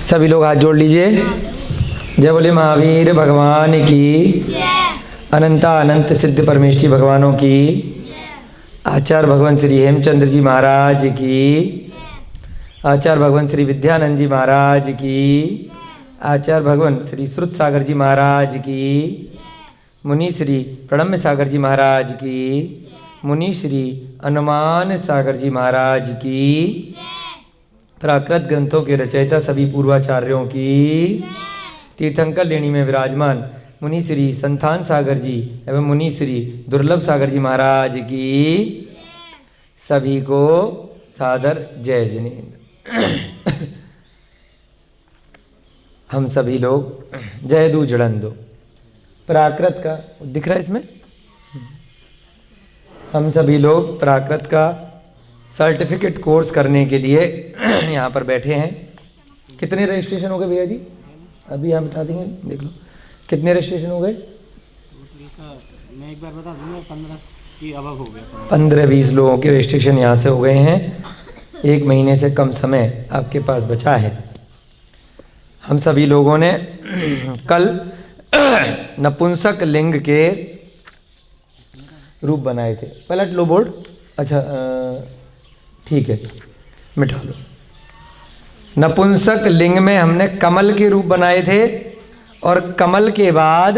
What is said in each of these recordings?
सभी लोग हाथ जोड़ लीजिए। जय बोले महावीर भगवान की, अनंता अनंत सिद्ध परमेष्ठी भगवानों की, आचार्य भगवान श्री हेमचंद्र जी महाराज की, आचार्य भगवान श्री विद्यानंद जी महाराज की, आचार्य भगवान श्री श्रुत सागर जी महाराज की, मुनि श्री प्रणम्य सागर जी महाराज की, मुनि श्री अनुमान सागर जी महाराज की, प्राकृत ग्रंथों के रचयिता सभी पूर्वाचार्यों की, तीर्थंकर लेणी में विराजमान मुनि श्री संतान सागर जी एवं मुनि श्री दुर्लभ सागर जी महाराज की, सभी को सादर जय जिनेन्द्र। हम सभी लोग जय दू जड़न दो प्राकृत का दिख रहा है इसमें। हम सभी लोग प्राकृत का सर्टिफिकेट कोर्स करने के लिए यहाँ पर बैठे हैं। कितने रजिस्ट्रेशन हो गए भैया जी? अभी हम बता देंगे, देख लो कितने रजिस्ट्रेशन हो गए। मैं एक बार बता दूंगा, 15 की अबव हो गया। 15-20 लोगों के रजिस्ट्रेशन यहाँ से हो गए हैं। 1 महीने से कम समय आपके पास बचा है। हम सभी लोगों ने कल नपुंसक लिंग के रूप बनाए थे। पलट लो बोर्ड। अच्छा ठीक है, मिटा दो। नपुंसक लिंग में हमने कमल के रूप बनाए थे और कमल के बाद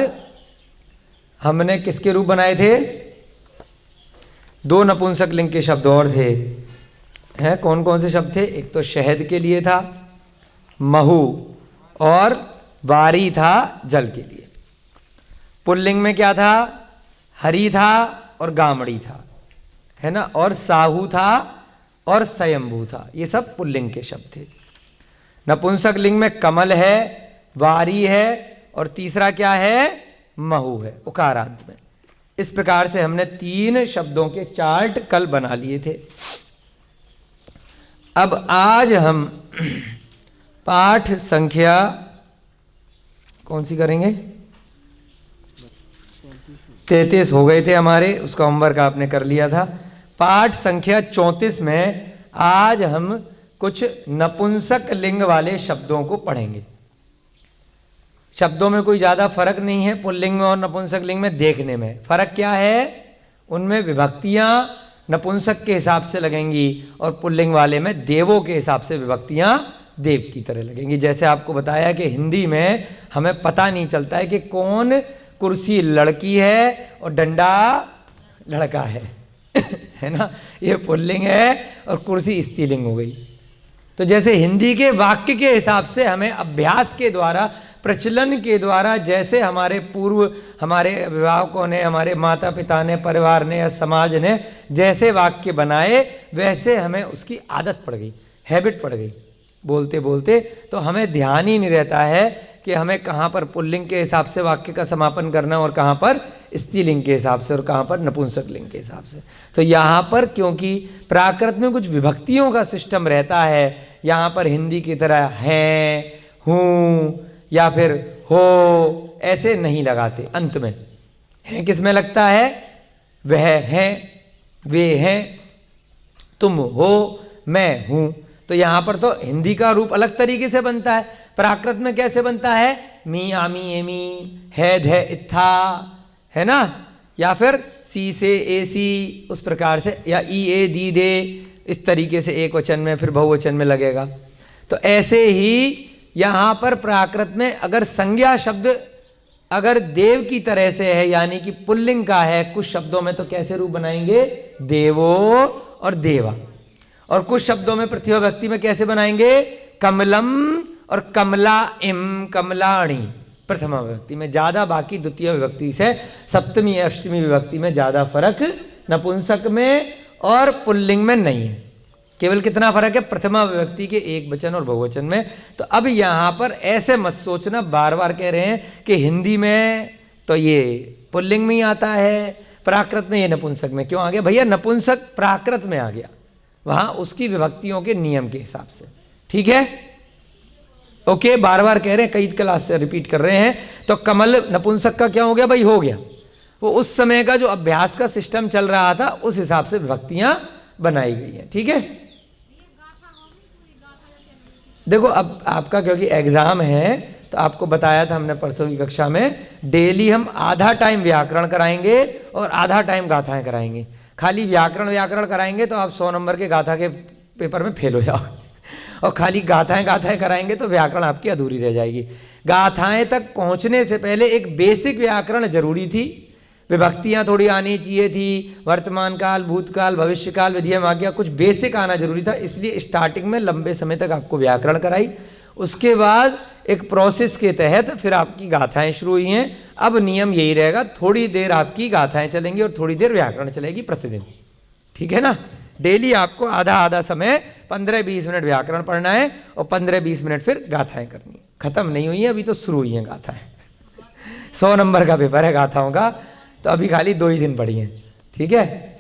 हमने किसके रूप बनाए थे? 2 नपुंसक लिंग के शब्द और थे। हैं कौन कौन से शब्द थे? एक तो शहद के लिए था, महू, और वारी था जल के लिए। पुल्लिंग में क्या था? हरि था और गामड़ी था, है ना, और साहू था और स्वयंभू था। ये सब पुल्लिंग के शब्द थे। नपुंसक लिंग में कमल है, वारी है और तीसरा क्या है? महू है उकारांत में। इस प्रकार से हमने 3 शब्दों के चार्ट कल बना लिए थे। अब आज हम पाठ संख्या कौन सी करेंगे? 33 हो गए थे हमारे, उसका होमवर्क आपने कर लिया था। पाठ संख्या 34 में आज हम कुछ नपुंसक लिंग वाले शब्दों को पढ़ेंगे। शब्दों में कोई ज़्यादा फर्क नहीं है, पुल्लिंग में और नपुंसक लिंग में देखने में। फर्क क्या है? उनमें विभक्तियाँ नपुंसक के हिसाब से लगेंगी और पुल्लिंग वाले में देवों के हिसाब से विभक्तियाँ देव की तरह लगेंगी। जैसे आपको बताया कि हिंदी में हमें पता नहीं चलता है कि कौन कुर्सी लड़की है और डंडा लड़का है है ना, ये पुल्लिंग है और कुर्सी स्त्रीलिंग हो गई। तो जैसे हिंदी के वाक्य के हिसाब से हमें अभ्यास के द्वारा, प्रचलन के द्वारा, जैसे हमारे पूर्व हमारे अभिभावकों ने, हमारे माता पिता ने, परिवार ने या समाज ने जैसे वाक्य बनाए, वैसे हमें उसकी आदत पड़ गई, हैबिट पड़ गई बोलते बोलते। तो हमें ध्यान ही नहीं रहता है कि हमें कहाँ पर पुल्लिंग के हिसाब से वाक्य का समापन करना और कहाँ पर स्त्रीलिंग के हिसाब से और कहाँ पर नपुंसक लिंग के हिसाब से। तो यहाँ पर क्योंकि प्राकृत में कुछ विभक्तियों का सिस्टम रहता है, यहाँ पर हिंदी की तरह हैं, हूँ या फिर हो ऐसे नहीं लगाते। अंत में हैं किस में लगता है? वह हैं, वे हैं, तुम हो, मैं हूँ। तो यहाँ पर तो हिंदी का रूप अलग तरीके से बनता है। प्राकृत में कैसे बनता है? मी, आमी, एमी, है, धे, इत्था, है ना, या फिर सी से ए सी, उस प्रकार से, या ई, ए, दी, दे, इस तरीके से एक वचन में फिर बहुवचन में लगेगा। तो ऐसे ही यहाँ पर प्राकृत में अगर संज्ञा शब्द अगर देव की तरह से है, यानी कि पुल्लिंग का है, कुछ शब्दों में तो कैसे रूप बनाएंगे? देवो और देवा। और कुछ शब्दों में प्रथमा विभक्ति में कैसे बनाएंगे? कमलम और कमला इम, कमलाणी प्रथमा विभक्ति में ज़्यादा, बाकी द्वितीय विभक्ति से सप्तमी अष्टमी विभक्ति में ज़्यादा फर्क नपुंसक में और पुल्लिंग में नहीं है। केवल कितना फर्क है? प्रथमा विभक्ति के एक वचन और बहुवचन में। तो अब यहाँ पर ऐसे मत सोचना, बार बार कह रहे हैं कि हिंदी में तो ये पुल्लिंग में ही आता है, प्राकृत में ये नपुंसक में क्यों आ गया? भैया नपुंसक प्राकृत में आ गया, वहाँ उसकी विभक्तियों के नियम के हिसाब से। ठीक है, ओके। बार बार कह रहे हैं, कई क्लास से रिपीट कर रहे हैं। तो कमल नपुंसक का क्या हो गया भाई? हो गया। वो उस समय का जो अभ्यास का सिस्टम चल रहा था, उस हिसाब से विभक्तियां बनाई गई हैं। ठीक है, देखो अब आपका क्योंकि एग्ज़ाम है तो आपको बताया था हमने परसों की कक्षा में, डेली हम आधा टाइम व्याकरण कराएंगे और आधा टाइम गाथाएं कराएंगे। खाली व्याकरण कराएंगे तो आप 100 नंबर के गाथा के पेपर में फेल हो जाओगे, और खाली गाथाएं कराएंगे तो व्याकरण आपकी अधूरी रह जाएगी। गाथाएं तक पहुंचने से पहले एक बेसिक व्याकरण जरूरी थी, विभक्तियां थोड़ी आनी चाहिए थी, वर्तमान काल, भूतकाल, भविष्यकाल, विधियम आज्ञा, कुछ बेसिक आना जरूरी था। इसलिए स्टार्टिंग में लंबे समय तक आपको व्याकरण कराई, उसके बाद एक प्रोसेस के तहत फिर आपकी गाथाएं शुरू हुई हैं। अब नियम यही रहेगा, थोड़ी देर आपकी गाथाएं चलेंगी और थोड़ी देर व्याकरण चलेगी प्रतिदिन, ठीक है ना। डेली आपको आधा आधा समय 15-20 मिनट व्याकरण पढ़ना है और 15-20 मिनट फिर गाथाएं करनी है। खत्म नहीं हुई है, अभी तो शुरू हुई हैं गाथाएं। 100 नंबर का पेपर है गाथाओं का, तो अभी खाली 2 ही दिन पढ़ी हैं, ठीक है।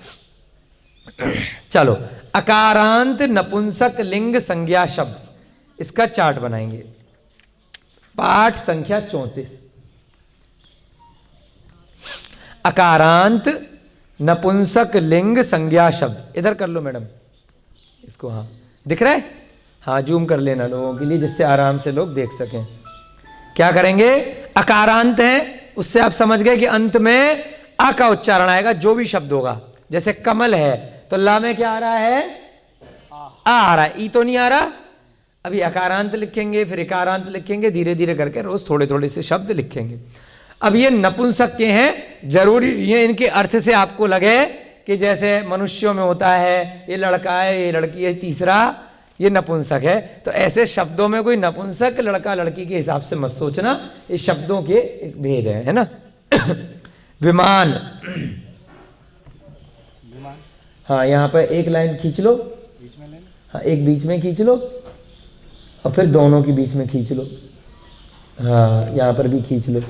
चलो, अकारांत नपुंसक लिंग संज्ञा शब्द, इसका चार्ट बनाएंगे। पाठ संख्या 34। अकारांत नपुंसक लिंग संज्ञा शब्द, इधर कर लो मैडम इसको, हाँ दिख रहा है, हाँ जूम कर लेना लोगों के लिए जिससे आराम से लोग देख सकें। क्या करेंगे, अकारांत है, उससे आप समझ गए कि अंत में अ का उच्चारण आएगा जो भी शब्द होगा। जैसे कमल है तो ला में क्या आ रहा है, आ रहा है, ई तो नहीं आ रहा। अभी अकारांत लिखेंगे, फिर इकारांत लिखेंगे, धीरे धीरे करके रोज थोड़े थोड़े से शब्द लिखेंगे। अब ये नपुंसक के हैं, जरूरी ये इनके अर्थ से आपको लगे कि जैसे मनुष्यों में होता है, ये लड़का है, ये लड़की है, तीसरा ये नपुंसक है, तो ऐसे शब्दों में कोई नपुंसक लड़का लड़की के हिसाब से मत सोचना, ये शब्दों के एक भेद है ना। विमान, हाँ यहाँ पर एक लाइन खींच लो, हाँ एक बीच में खींच लो और फिर दोनों के बीच में खींच लो, हाँ यहाँ पर भी खींच लो,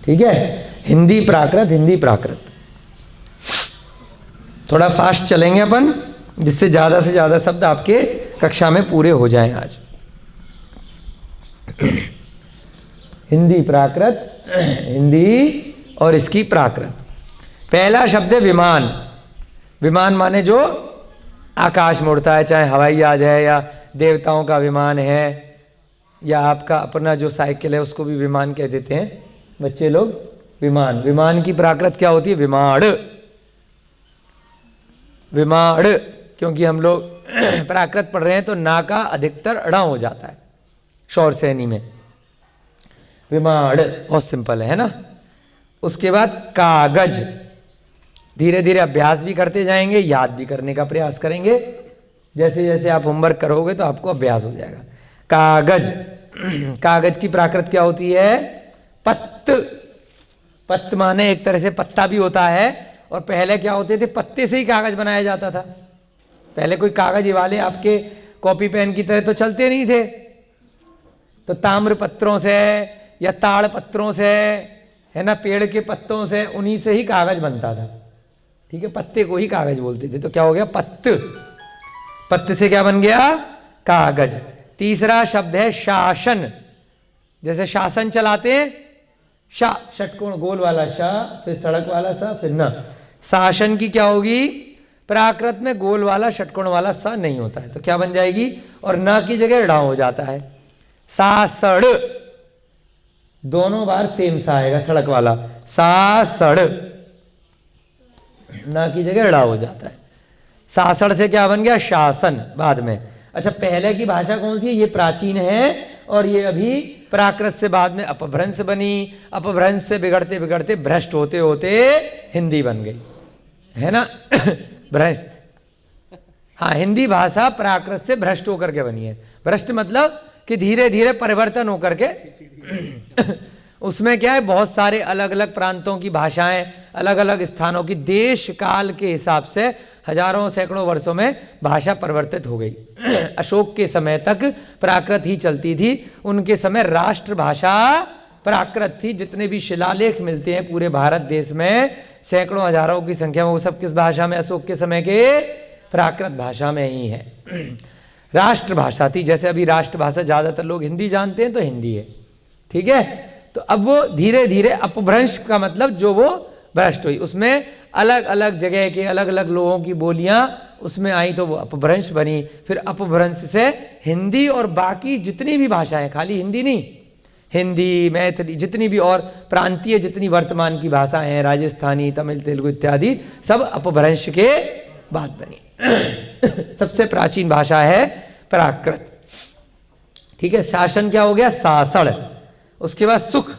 ठीक है। हिंदी प्राकृत, हिंदी प्राकृत, थोड़ा फास्ट चलेंगे अपन जिससे ज़्यादा से ज़्यादा शब्द आपके कक्षा में पूरे हो जाएं आज। हिंदी प्राकृत, हिंदी और इसकी प्राकृत। पहला शब्द है विमान। विमान माने जो आकाश में उड़ता है, चाहे हवाई जहाज है या देवताओं का विमान है या आपका अपना जो साइकिल है उसको भी विमान कह देते हैं बच्चे लोग। विमान, विमान की प्राकृत क्या होती है, विमाण। विमाण, क्योंकि हम लोग प्राकृत पढ़ रहे हैं तो ना का अधिकतर अड़ा हो जाता है शौर सैनी में। विमाण बहुत सिंपल है ना। उसके बाद कागज, धीरे धीरे अभ्यास भी करते जाएंगे, याद भी करने का प्रयास करेंगे। जैसे जैसे आप होमवर्क करोगे तो आपको अभ्यास हो जाएगा। कागज, कागज की प्राकृत क्या होती है, पत्त। पत्त माने एक तरह से पत्ता भी होता है, और पहले क्या होते थे, पत्ते से ही कागज बनाया जाता था। पहले कोई कागज वाले आपके कॉपी पेन की तरह तो चलते नहीं थे, तो ताम्र पत्रों से या ताड़ पत्रों से, है ना, पेड़ के पत्तों से, उन्हीं से ही कागज बनता था, ठीक है। पत्ते को ही कागज बोलते थे, तो क्या हो गया, पत्त। पत्ते से क्या बन गया, कागज। तीसरा शब्द है शासन। जैसे शासन चलाते हैं, शा षटकोण गोल वाला शा, फिर सड़क वाला सा, फिर न। शासन की क्या होगी, प्राकृत में गोल वाला षटकोण वाला सा नहीं होता है, तो क्या बन जाएगी, और न की जगह ड़ा हो जाता है। सासड़, दोनों बार सेम सा आएगा, सड़क वाला सासड़, न की जगह ड़ा हो जाता है। सासड़ से क्या बन गया, शासन बाद में। अच्छा, पहले की भाषा कौन सी है, ये प्राचीन है, और ये अभी प्राकृत से बाद में अपभ्रंश बनी। अपभ्रंश से बिगड़ते बिगड़ते भ्रष्ट होते होते हिंदी बन गई, है ना। भ्रष्ट, हाँ, हिंदी भाषा प्राकृत से भ्रष्ट होकर के बनी है। भ्रष्ट मतलब कि धीरे धीरे परिवर्तन होकर के उसमें क्या है, बहुत सारे अलग अलग प्रांतों की भाषाएं, अलग अलग स्थानों की, देश काल के हिसाब से हजारों सैकड़ों वर्षों में भाषा परिवर्तित हो गई। अशोक के समय तक प्राकृत ही चलती थी, उनके समय राष्ट्रभाषा प्राकृत थी। जितने भी शिलालेख मिलते हैं पूरे भारत देश में, सैकड़ों हजारों की संख्या में, वो सब किस भाषा में, अशोक के समय के प्राकृत भाषा में ही है। राष्ट्रभाषा थी। जैसे अभी राष्ट्रभाषा ज़्यादातर लोग हिंदी जानते हैं तो हिंदी है, ठीक है। तो अब वो धीरे धीरे अपभ्रंश का मतलब जो वो भ्रष्ट हुई। उसमें अलग अलग जगह के अलग अलग लोगों की बोलियां उसमें आई तो वो अपभ्रंश बनी। फिर अपभ्रंश से हिंदी और बाकी जितनी भी भाषाएं, खाली हिंदी नहीं, हिंदी, मैथिली, जितनी भी और प्रांतीय जितनी वर्तमान की भाषाएं हैं, राजस्थानी, तमिल, तेलुगु इत्यादि, सब अपभ्रंश के बाद बनी। सबसे प्राचीन भाषा है प्राकृत। ठीक है, शासन क्या हो गया? सासण। उसके बाद सुख,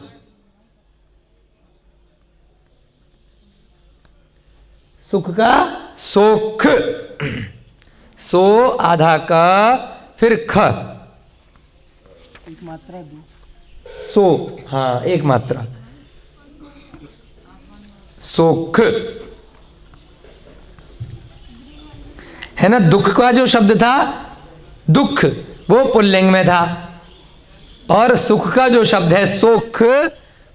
सुख का सोख, सो आधा का, फिर ख, एक मात्रा दो, सो, हाँ एक मात्रा, सोख है ना। दुख का जो शब्द था, दुख, वो पुल्लिंग में था, और सुख का जो शब्द है सोख,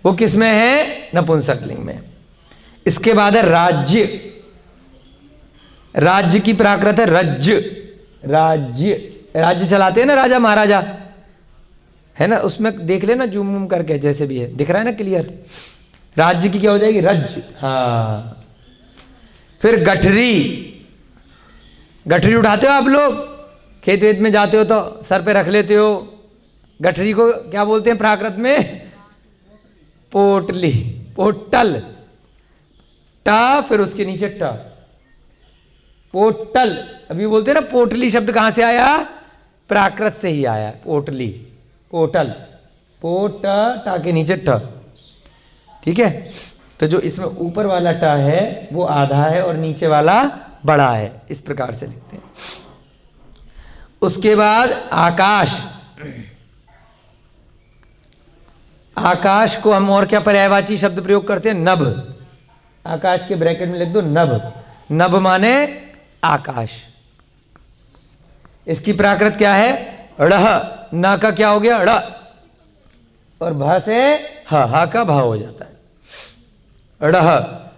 वो किस में है? नपुंसकलिंग में। इसके बाद है राज्य। राज्य की प्राकृत है रज्ज। राज्य, राज्य चलाते हैं ना राजा महाराजा, है ना, उसमें देख लेना जूम वूम करके, जैसे भी है, दिख रहा है ना क्लियर। राज्य की क्या हो जाएगी? रज्ज। हाँ। फिर गठरी। गठरी उठाते हो आप लोग, खेत वेत में जाते हो तो सर पे रख लेते हो। गठरी को क्या बोलते हैं प्राकृत में? पोटली, पोटल, टा फिर उसके नीचे ट, पोटल। अभी बोलते हैं ना पोटली, शब्द कहां से आया? प्राकृत से ही आया, पोटली, पोटल, पोट टा के नीचे ट। ठीक है, तो जो इसमें ऊपर वाला टा है वो आधा है और नीचे वाला बड़ा है, इस प्रकार से लिखते हैं। उसके बाद आकाश। आकाश को हम और क्या पर्यायवाची शब्द प्रयोग करते हैं? नभ। आकाश के ब्रैकेट में लिख दो नभ। नभ माने आकाश। इसकी प्राकृत क्या है? ढ़। ना का क्या हो गया? ड़, और भ से हा का भा हो जाता है। ढ़,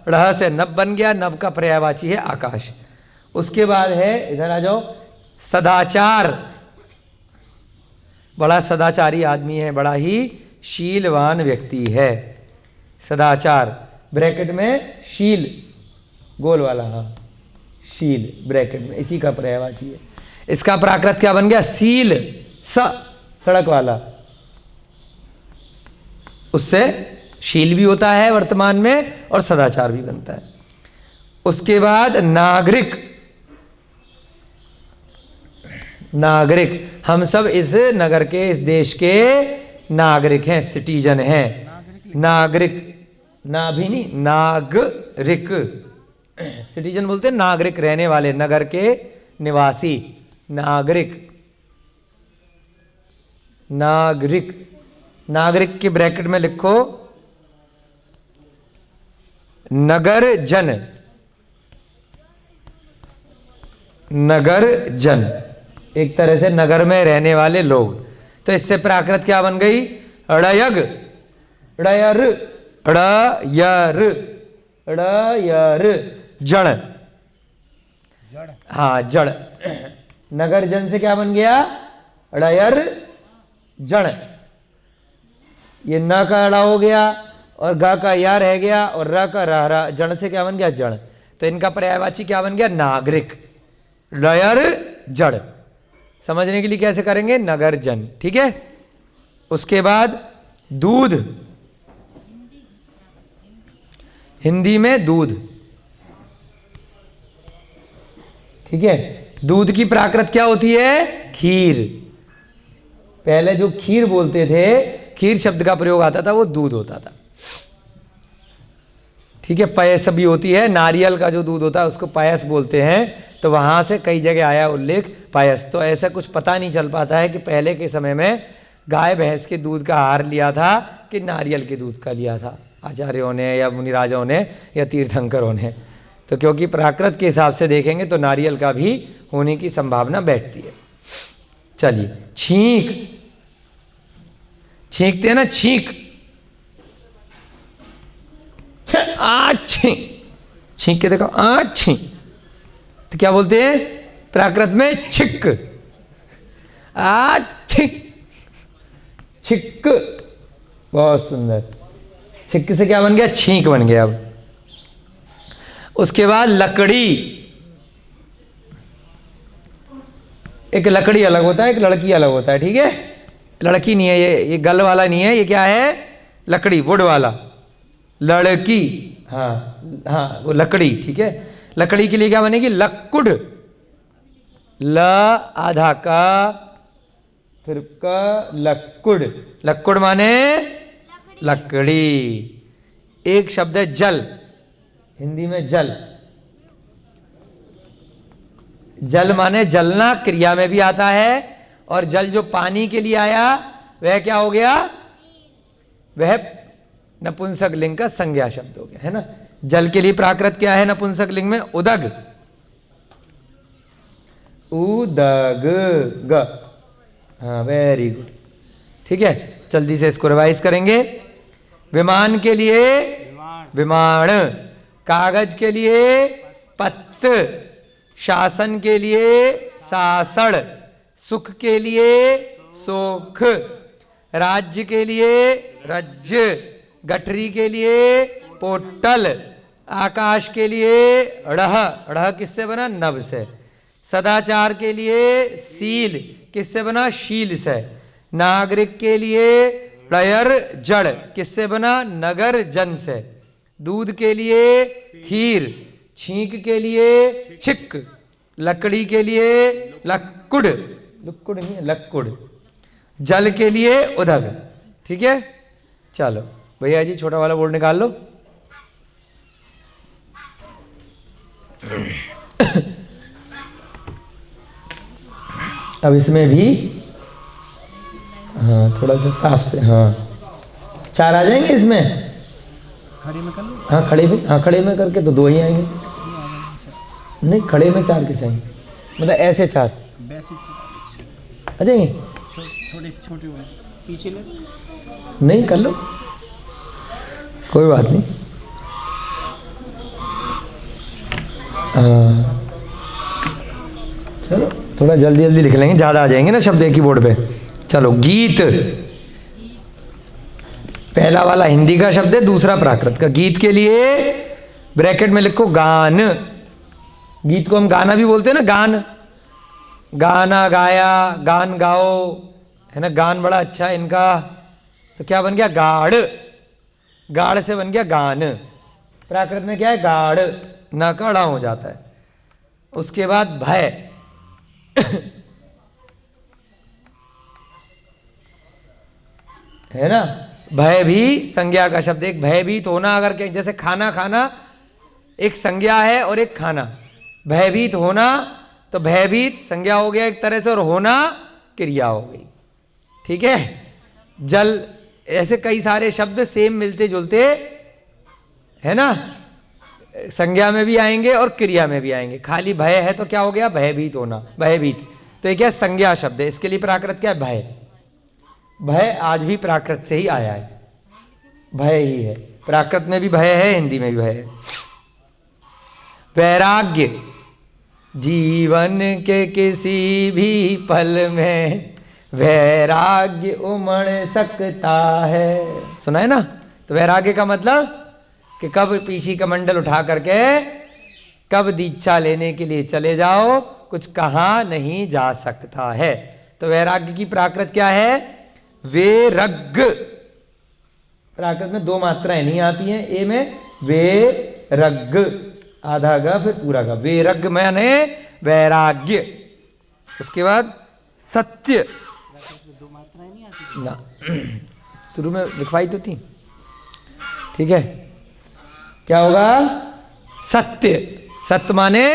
ढ़ से नभ बन गया, नभ का पर्यायवाची है आकाश। उसके बाद है, इधर आ जाओ, सदाचार। बड़ा सदाचारी आदमी है, बड़ा ही शीलवान व्यक्ति है। सदाचार, ब्रैकेट में शील, गोल वाला, हाँ शील ब्रैकेट में, इसी का पर्यायवाची है। इसका प्राकृत क्या बन गया? सील, स, सड़क वाला। उससे शील भी होता है वर्तमान में और सदाचार भी बनता है। उसके बाद नागरिक। नागरिक, हम सब इस नगर के, इस देश के नागरिक हैं, सिटीजन हैं। नागरिक, ना भी नहीं, नागरिक। सिटीजन बोलते हैं नागरिक, रहने वाले, नगर के निवासी, नागरिक। नागरिक, नागरिक के ब्रैकेट में लिखो नगर जन। नगर जन, एक तरह से नगर में रहने वाले लोग। तो इससे प्राकृत क्या बन गई? ड़यग, ड़यर, ड़यर, ड़यर, जड़। हाँ जड़। नगर जन से क्या बन गया? ड़यर जड़। ये न का अड़ा हो गया और ग का या रह गया और र का रा, जड़ से क्या बन गया? जड़। तो इनका पर्यायवाची क्या बन गया? नागरिक, ड़यर जड़। समझने के लिए कैसे करेंगे? नगर जन। ठीक है। उसके बाद दूध। हिंदी में दूध। ठीक है, दूध की प्राकृत क्या होती है? खीर। पहले जो खीर बोलते थे, खीर शब्द का प्रयोग आता था, वो दूध होता था। ठीक है, पयस भी होती है, नारियल का जो दूध होता है उसको पयस बोलते हैं। तो वहां से कई जगह आया उल्लेख पयस। तो ऐसा कुछ पता नहीं चल पाता है कि पहले के समय में गाय भैंस के दूध का आहार लिया था कि नारियल के दूध का लिया था, आचार्यों ने या मुनिराजाओं ने या तीर्थंकरों ने। तो क्योंकि प्राकृत के हिसाब से देखेंगे तो नारियल का भी होने की संभावना बैठती है। चलिए, छींक। छींकते हैं ना, छींक, छींक के देखो, छींक। तो क्या बोलते हैं प्राकृत में? छिक, छिक, छिक। बहुत सुंदर। छिक से क्या बन गया? छींक बन गया। अब उसके बाद लकड़ी, एक लकड़ी अलग होता है, एक लड़की अलग होता है, ठीक है। लड़की नहीं है ये गल वाला नहीं है, ये क्या है, लकड़ी, वुड वाला, लड़की, हाँ हाँ वो लकड़ी, ठीक है। लकड़ी के लिए क्या बनेगी, लक्कुड, ल आधा का फिर क, लक्कुड। लक्कुड माने लकड़ी। एक शब्द है जल, हिंदी में जल। जल माने जलना, क्रिया में भी आता है। और जल जो पानी के लिए आया वह क्या हो गया, वह नपुंसक लिंग का संज्ञा शब्द हो गया, है ना। जल के लिए प्राकृत क्या है नपुंसक लिंग में, उदग, उदग ग, हाँ वेरी गुड, ठीक है। जल्दी से इसको रिवाइज करेंगे। विमान के लिए विमान, कागज के लिए पत्र, शासन के लिए शासड़, सुख के लिए सुख, राज्य के लिए राज्य, गठरी के लिए पोटल, आकाश के लिए ड़ह, ड़ह किससे बना, नभ से। सदाचार के लिए सील, किससे बना, शील से। नागरिक के लिए ड़यर, जड़, किससे बना, नगर, जन से। दूध के लिए खीर, छींक के लिए छिक, लकड़ी के लिए लक्कुड, लुक्कुड नहीं है लक्कुड, जल के लिए उदग, ठीक है। चलो भैया जी छोटा वाला बोर्ड निकाल लो। अब इसमें भी हाँ थोड़ा सा साफ से, हाँ 4 आ जाएंगे इसमें, खड़े में कर लो। हाँ खड़े में, हाँ खड़े में करके तो 2 ही आएंगे, नहीं खड़े में 4 किस आएंगे, मतलब ऐसे 4 आ जाएंगे, छोटे से छोटे हुए पीछे ले, नहीं कर लो कोई बात नहीं। चलो थोड़ा जल्दी जल्दी लिख लेंगे, ज़्यादा आ जाएंगे ना शब्द एक ही बोर्ड पे। चलो गीत, पहला वाला हिंदी का शब्द है, दूसरा प्राकृत का। गीत के लिए ब्रैकेट में लिखो गान, गीत को हम गाना भी बोलते हैं ना, गान, गाना गाया, गान गाओ, है ना, गान बड़ा अच्छा है इनका, तो क्या बन गया, गाड़, गाड़ से बन गया गान। प्राकृत में क्या है, गाड़, ना का ड़ा हो जाता है। उसके बाद भय, है ना, भय भी संज्ञा का शब्द, एक भयभीत होना, अगर कहीं जैसे खाना खाना एक संज्ञा है और एक खाना, भयभीत होना तो भयभीत संज्ञा हो गया एक तरह से, और होना क्रिया हो गई, ठीक है। जल, ऐसे कई सारे शब्द सेम मिलते जुलते, है ना, संज्ञा में भी आएंगे और क्रिया में भी आएंगे। खाली भय है तो क्या हो गया, भयभीत होना, भयभीत, तो ये क्या संज्ञा शब्द है। इसके लिए प्राकृत क्या है, भय, भय आज भी प्राकृत से ही आया है, भय ही है, प्राकृत में भी भय है, हिंदी में भी भय है। वैराग्य, जीवन के किसी भी पल में वैराग्य उमड़ सकता है, सुना है ना। तो वैराग्य का मतलब कि कब पीछी कमंडल उठा करके कब दीक्षा लेने के लिए चले जाओ, कुछ कहा नहीं जा सकता है। तो वैराग्य की प्राकृत क्या है, वेरग, प्राकृत में 2 मात्राएं नहीं आती हैं, ए में वेरग, आधा ग फिर पूरा ग, वेरग माने वैराग्य। उसके बाद सत्य, 2 मात्राएं नहीं आती ना शुरू में लिखवाई तो थी, ठीक है। क्या होगा, सत्य, सत्य माने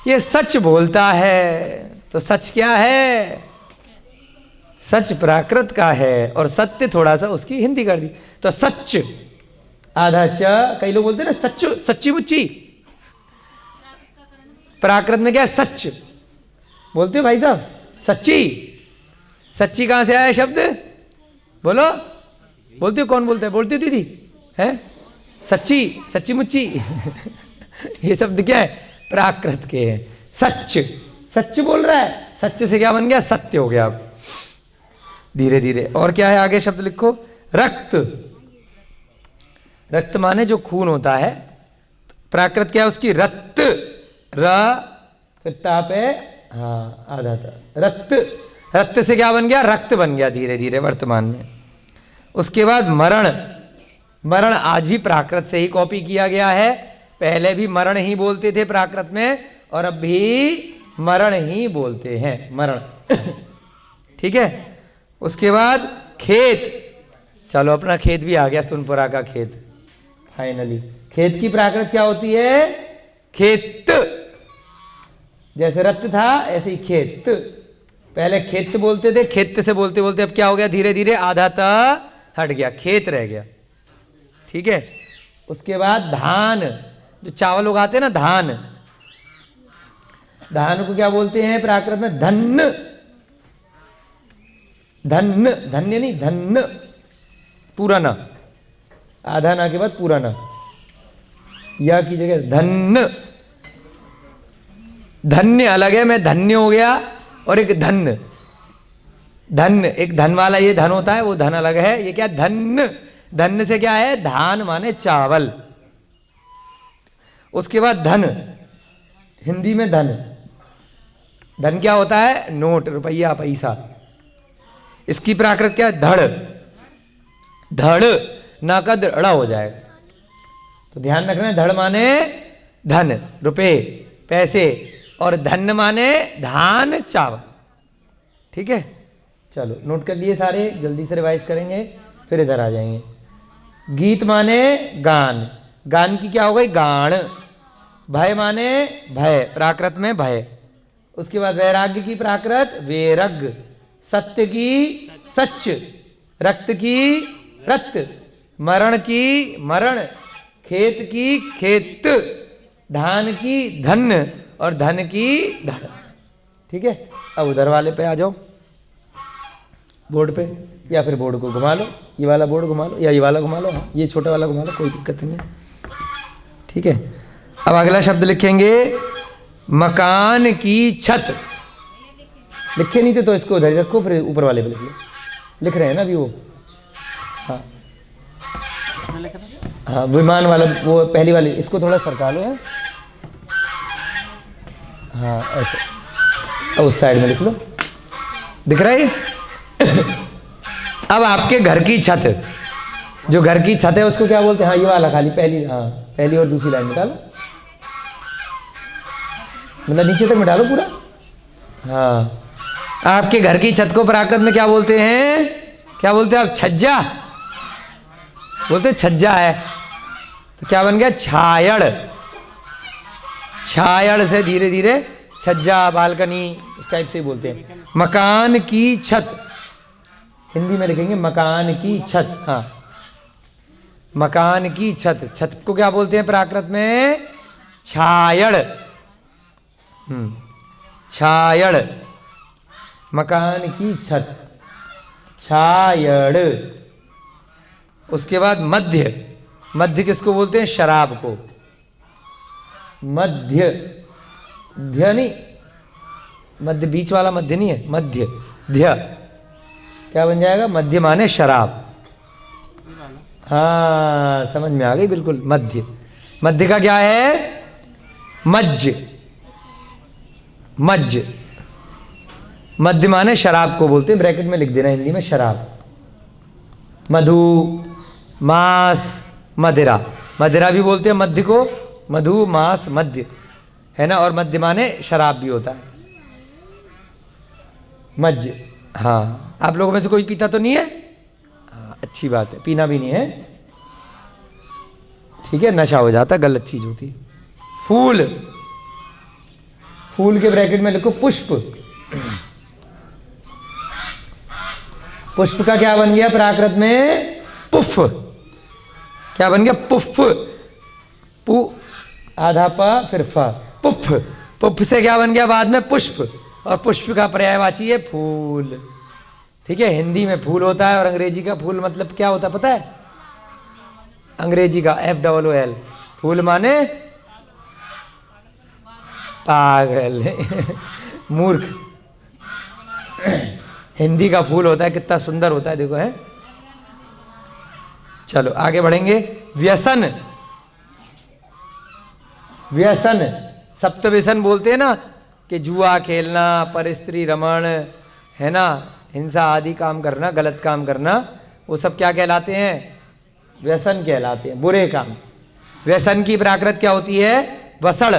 ये सच बोलता है, तो सच क्या है, सच प्राकृत का है, और सत्य थोड़ा सा उसकी हिंदी कर दी, तो सच आधा च, कई लोग बोलते हैं ना सच, सच्ची मुच्ची, प्राकृत में क्या है, सच बोलते हो भाई साहब, सच्ची, सच्ची कहां से आया शब्द, बोलो, बोलते हो, कौन बोलता है, बोलती हो दीदी, है सच्ची, सच्ची मुच्ची ये शब्द क्या है, प्राकृत के हैं। सच, सच बोल रहा है, सच से क्या बन गया, सत्य हो गया। अब धीरे धीरे और क्या है, आगे शब्द लिखो, रक्त, रक्त माने जो खून होता है, प्राकृत क्या है उसकी? रक्त, र फिर ताप है, हाँ आधा था, रक्त। रक्त से क्या बन गया? रक्त बन गया धीरे धीरे वर्तमान में। उसके बाद मरण। मरण आज भी प्राकृत से ही कॉपी किया गया है। पहले भी मरण ही बोलते थे प्राकृत में, और अब भी मरण ही बोलते हैं, मरण। ठीक है। उसके बाद खेत। चलो अपना खेत भी आ गया, सुनपुरा का खेत फाइनली। खेत की प्राकृत क्या होती है? खेत। जैसे रक्त था ऐसे ही खेत। पहले खेत बोलते थे, खेत से बोलते बोलते अब क्या हो गया? धीरे धीरे आधा ता हट गया, खेत रह गया। ठीक है। उसके बाद धान, जो चावल उगाते हैं ना, धान। धान को क्या बोलते हैं प्राकृत में? धन्न। धन्य, धन्य नहीं, धन्य, पूरा ना, आधा ना के बाद पूरा ना, या की जगह धन्य। धन्य अलग है, मैं धन्य हो गया, और एक धन्य। धन्य एक धन वाला ये धन होता है, वो धन अलग है। ये क्या? धन्य। धन्य से क्या है? धान माने चावल। उसके बाद धन, हिंदी में धन। धन क्या होता है? नोट, रुपया, पैसा। इसकी प्राकृत क्या है? धड़। धड़ ना का ड़ हो जाएगा, तो ध्यान रखना। धड़ माने धन, रुपए, पैसे, और धन्य माने धान, चावल। ठीक है। चलो नोट कर लिए सारे, जल्दी से रिवाइज करेंगे फिर इधर आ जाएंगे। गीत माने गान। गान की क्या हो गई? गान। भय माने भय, प्राकृत में भय। उसके बाद वैराग्य की प्राकृत वैरग। सत्य की सच। रक्त की रक्त। मरण की मरण। खेत की खेत। धान की धन्य, और धन की धन। ठीक है। अब उधर वाले पे आ जाओ, बोर्ड पे, या फिर बोर्ड को घुमा लो, ये वाला बोर्ड घुमा लो, या ये वाला घुमा लो, ये छोटा वाला घुमा लो, कोई दिक्कत नहीं है। ठीक है। अब अगला शब्द लिखेंगे मकान की छत। लिखे नहीं थे तो इसको उधर ही रखो, फिर ऊपर वाले पे लिख लो। लिख रहे हैं ना अभी वो? हाँ हाँ, विमान वाला, वो पहली वाली, इसको थोड़ा सरका लो यार। हाँ ऐसे, उस साइड में लिख लो, दिख रहा है? अब आपके घर की छत, जो घर की छत है उसको क्या बोलते हैं? हाँ ये वाला खाली, पहली, हाँ पहली और दूसरी लाइन निकालो, मतलब नीचे तक मिटा लो पूरा। हाँ, आपके घर की छत को प्राकृत में क्या बोलते हैं? क्या बोलते हैं आप? छज्जा बोलते हैं, छज्जा है। तो क्या बन गया? छायड़। छायड़ से धीरे धीरे छज्जा, बालकनी, इस टाइप से ही बोलते हैं। मकान की छत, हिंदी में लिखेंगे मकान की छत। हाँ, मकान की छत। छत को क्या बोलते हैं प्राकृत में? छायड़। छायड़, मकान की छत, छायड़। उसके बाद मध्य। मध्य किसको बोलते हैं? शराब को। मध्य, ध्य नहीं, मध्य बीच वाला मध्य नहीं है, मध्य, ध्य। क्या बन जाएगा? मध्य माने शराब। हाँ समझ में आ गई बिल्कुल। मध्य, मध्य का क्या है? मज्ज। मज्ज, मध्य माने शराब को बोलते हैं, ब्रैकेट में लिख देना हिंदी में शराब। मधु, मांस, मदिरा। मदिरा भी बोलते हैं मध्य को, मधु, मांस, मध्य है ना। और मध्य माने शराब भी होता है, मज्ज। हाँ, आप लोगों में से कोई पीता तो नहीं है? हाँ अच्छी बात है, पीना भी नहीं है, ठीक है, नशा हो जाता, गलत चीज होती है। फूल, फूल के ब्रैकेट में लिखो पुष्प। पुष्प का क्या बन गया प्राकृत में? पुफ। क्या बन गया? पुफ। पु आधा पा फिर फा, पुफ। पुफ से क्या बन गया बाद में? पुष्प। और पुष्प का पर्यायवाची है फूल। ठीक है, हिंदी में फूल होता है, और अंग्रेजी का फूल मतलब क्या होता है पता है? अंग्रेजी का FOOL, फूल माने पागल, मूर्ख। हिंदी का फूल होता है, कितना सुंदर होता है देखो, है। चलो आगे बढ़ेंगे। व्यसन। व्यसन, सप्त व्यसन बोलते हैं ना, कि जुआ खेलना, परस्त्री रमण, है ना, हिंसा आदि काम करना, गलत काम करना, वो सब क्या कहलाते हैं? व्यसन कहलाते हैं, बुरे काम। व्यसन की प्राकृत क्या होती है? वसड़,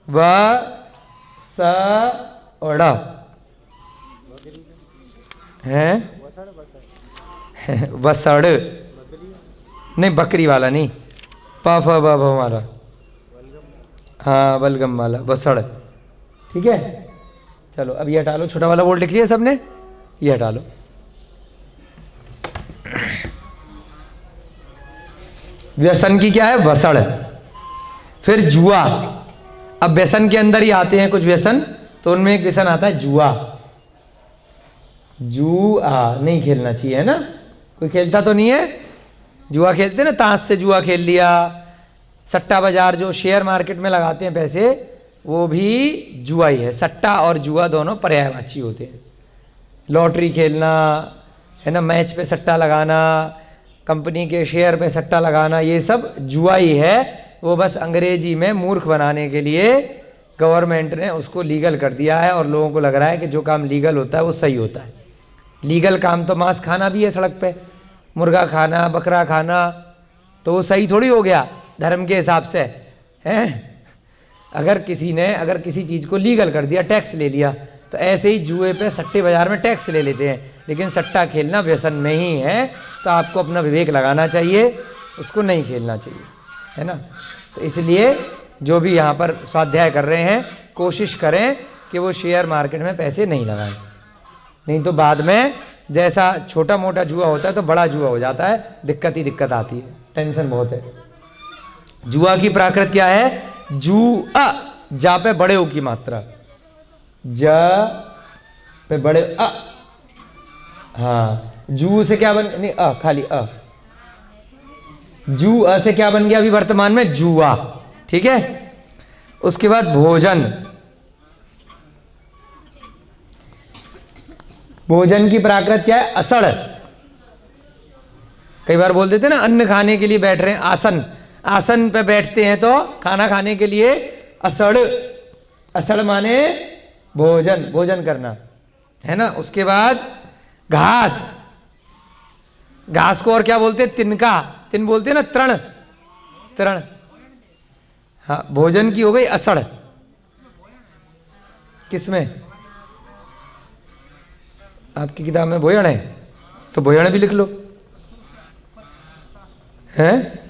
व स ड़ है, वसड़ नहीं, बकरी वाला नहीं, प फ ब भ वाला, हाँ बलगम वाला, वसड़। ठीक है, चलो अब ये हटा लो, छोटा वाला बोर्ड लिख लिया सबने, ये हटा लो। व्यसन की क्या है? वसड़। फिर जुआ, अब व्यसन के अंदर ही आते हैं कुछ व्यसन, तो उनमें एक व्यसन आता है जुआ। जुआ नहीं खेलना चाहिए, है ना? कोई खेलता तो नहीं है? जुआ खेलते ना, ताश से जुआ खेल लिया, सट्टा बाजार जो शेयर मार्केट में लगाते हैं पैसे, वो भी जुआ ही है। सट्टा और जुआ दोनों पर्यायवाची होते हैं। लॉटरी खेलना, है ना, मैच पे सट्टा लगाना, कंपनी के शेयर पे सट्टा लगाना, ये सब जुआ ही है। वो बस अंग्रेजी में मूर्ख बनाने के लिए गवर्नमेंट ने उसको लीगल कर दिया है, और लोगों को लग रहा है कि जो काम लीगल होता है वो सही होता है। लीगल काम तो मांस खाना भी है सड़क पे, मुर्गा खाना, बकरा खाना, तो वो सही थोड़ी हो गया धर्म के हिसाब से, हैं? अगर किसी चीज़ को लीगल कर दिया, टैक्स ले लिया, तो ऐसे ही जुए पे, सट्टे बाजार में टैक्स ले लेते हैं। लेकिन सट्टा खेलना व्यसन नहीं है, तो आपको अपना विवेक लगाना चाहिए, उसको नहीं खेलना चाहिए, है ना? तो इसलिए जो भी यहाँ पर स्वाध्याय कर रहे हैं, कोशिश करें कि वो शेयर मार्केट में पैसे नहीं लगाएं, नहीं तो बाद में जैसा छोटा मोटा जुआ होता है तो बड़ा जुआ हो जाता है, दिक्कत ही दिक्कत आती है, टेंशन बहुत है। जुआ की प्राकृत क्या है? जुआ, जा पे बड़े ओ की मात्रा, ज पे बड़े अ, हाँ, जू से क्या बन, नहीं अ, खाली अ, जू अ से क्या बन गया अभी वर्तमान में? जुआ। ठीक है, उसके बाद भोजन, भोजन की प्राकृत क्या है? असड़। कई बार बोल देते ना, अन्न खाने के लिए बैठ रहे हैं, आसन, आसन पे बैठते हैं तो खाना खाने के लिए असड़, असड़ माने भोजन, भोजन करना, है ना? उसके बाद घास, घास को और क्या बोलते हैं? तिनका, तिन बोलते हैं ना, तृण, तृण, हाँ, भोजन की हो गई असड़। किसमें? आपकी किताब में भोजन है, तो भोजन भी लिख लो, हैं?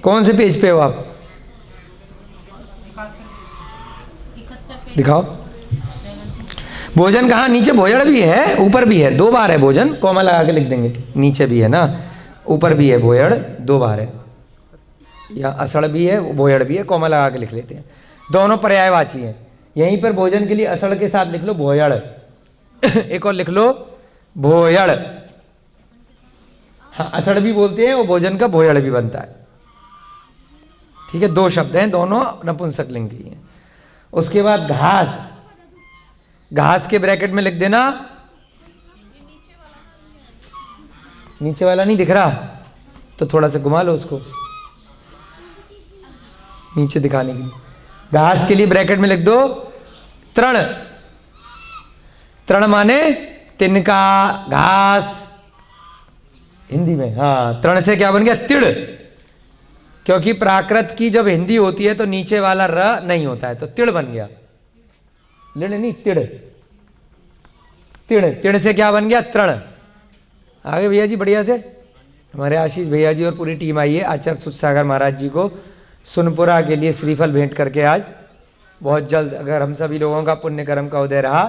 कौन से पेज पे हो आप? दिखाओ। भोजन कहाँ? नीचे भोजन भी है, ऊपर भी है, 2 बार है भोजन, कॉमा लगा के लिख देंगे। नीचे भी है ना, ऊपर भी है, भोजन 2 बार है, या असड़ भी है, भोजन भी है, कॉमा लगा के लिख लेते हैं। दोनों पर्यायवाची हैं। यहीं पर भोजन के लिए असड़ के साथ लिख लो भोजन, एक और लिख लो भोजन, हाँ, असड़ भी बोलते हैं, वो भोजन का भोजन भी बनता है। ठीक है, 2 शब्द हैं, दोनों नपुंसक लिंग की हैं। उसके बाद घास, घास के ब्रैकेट में लिख देना, नीचे वाला नहीं दिख रहा तो थोड़ा सा घुमा लो उसको नीचे दिखाने के लिए। घास के लिए ब्रैकेट में लिख दो तृण, तृण माने तिनका, घास हिंदी में, हाँ, तृण से क्या बन गया? तिड़, क्योंकि प्राकृत की जब हिंदी होती है तो नीचे वाला र नहीं होता है, तो तिड़ बन गया, लिड़ नहीं, तिड़, तिड़, तिड़ से क्या बन गया? तृण। आगे भैया जी बढ़िया से, हमारे आशीष भैया जी और पूरी टीम आई है आचार्य सुधसागर महाराज जी को सुनपुरा के लिए श्रीफल भेंट करके आज। बहुत जल्द अगर हम सभी लोगों का पुण्य कर्म का उदय रहा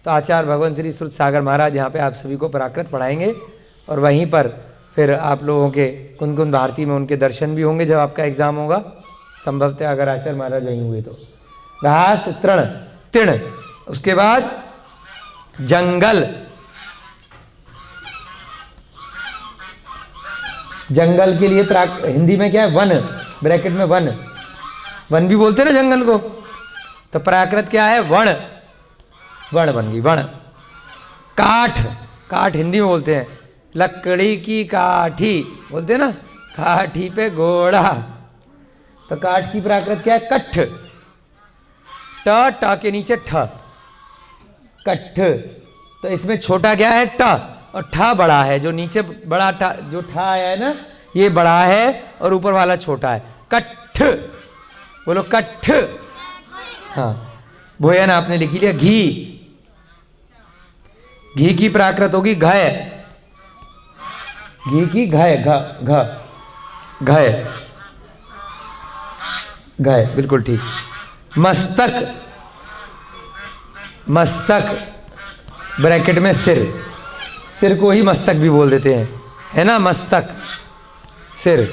तो आचार्य भगवान श्री सुधसागर महाराज यहाँ पे आप सभी को प्राकृत पढ़ाएंगे, और वहीं पर फिर आप लोगों के कुंदकुंद भारती में उनके दर्शन भी होंगे जब आपका एग्ज़ाम होगा, संभवतः अगर आचार्य महाराज वहीं हुए तो। घास, तृण, तिण। उसके बाद जंगल, जंगल के लिए हिंदी में क्या है? वन, ब्रैकेट में वन, वन भी बोलते हैं ना जंगल को, तो प्राकृत क्या है? वण, वण बन गई, वण। काठ, काठ हिंदी में बोलते हैं, लकड़ी की काठी बोलते हैं ना, काठी पे घोड़ा, तो काठ की प्राकृत क्या है? कट्ठ। ट के नीचे ठ, कट्ठ। तो इसमें छोटा क्या है? ट, और ठा बड़ा है। जो नीचे बड़ा टा, जो ठा आया है ना, ये बड़ा है और ऊपर वाला छोटा है। कट्ठ, बोलो कट्ठ। हाँ, भोजन आपने लिख लिया। घी, घी की प्राकृत होगी घय। घी की घय, घ घ घय, घय, बिल्कुल ठीक। मस्तक, मस्तक ब्रैकेट में सिर, सिर को ही मस्तक भी बोल देते हैं, है ना? मस्तक, सिर,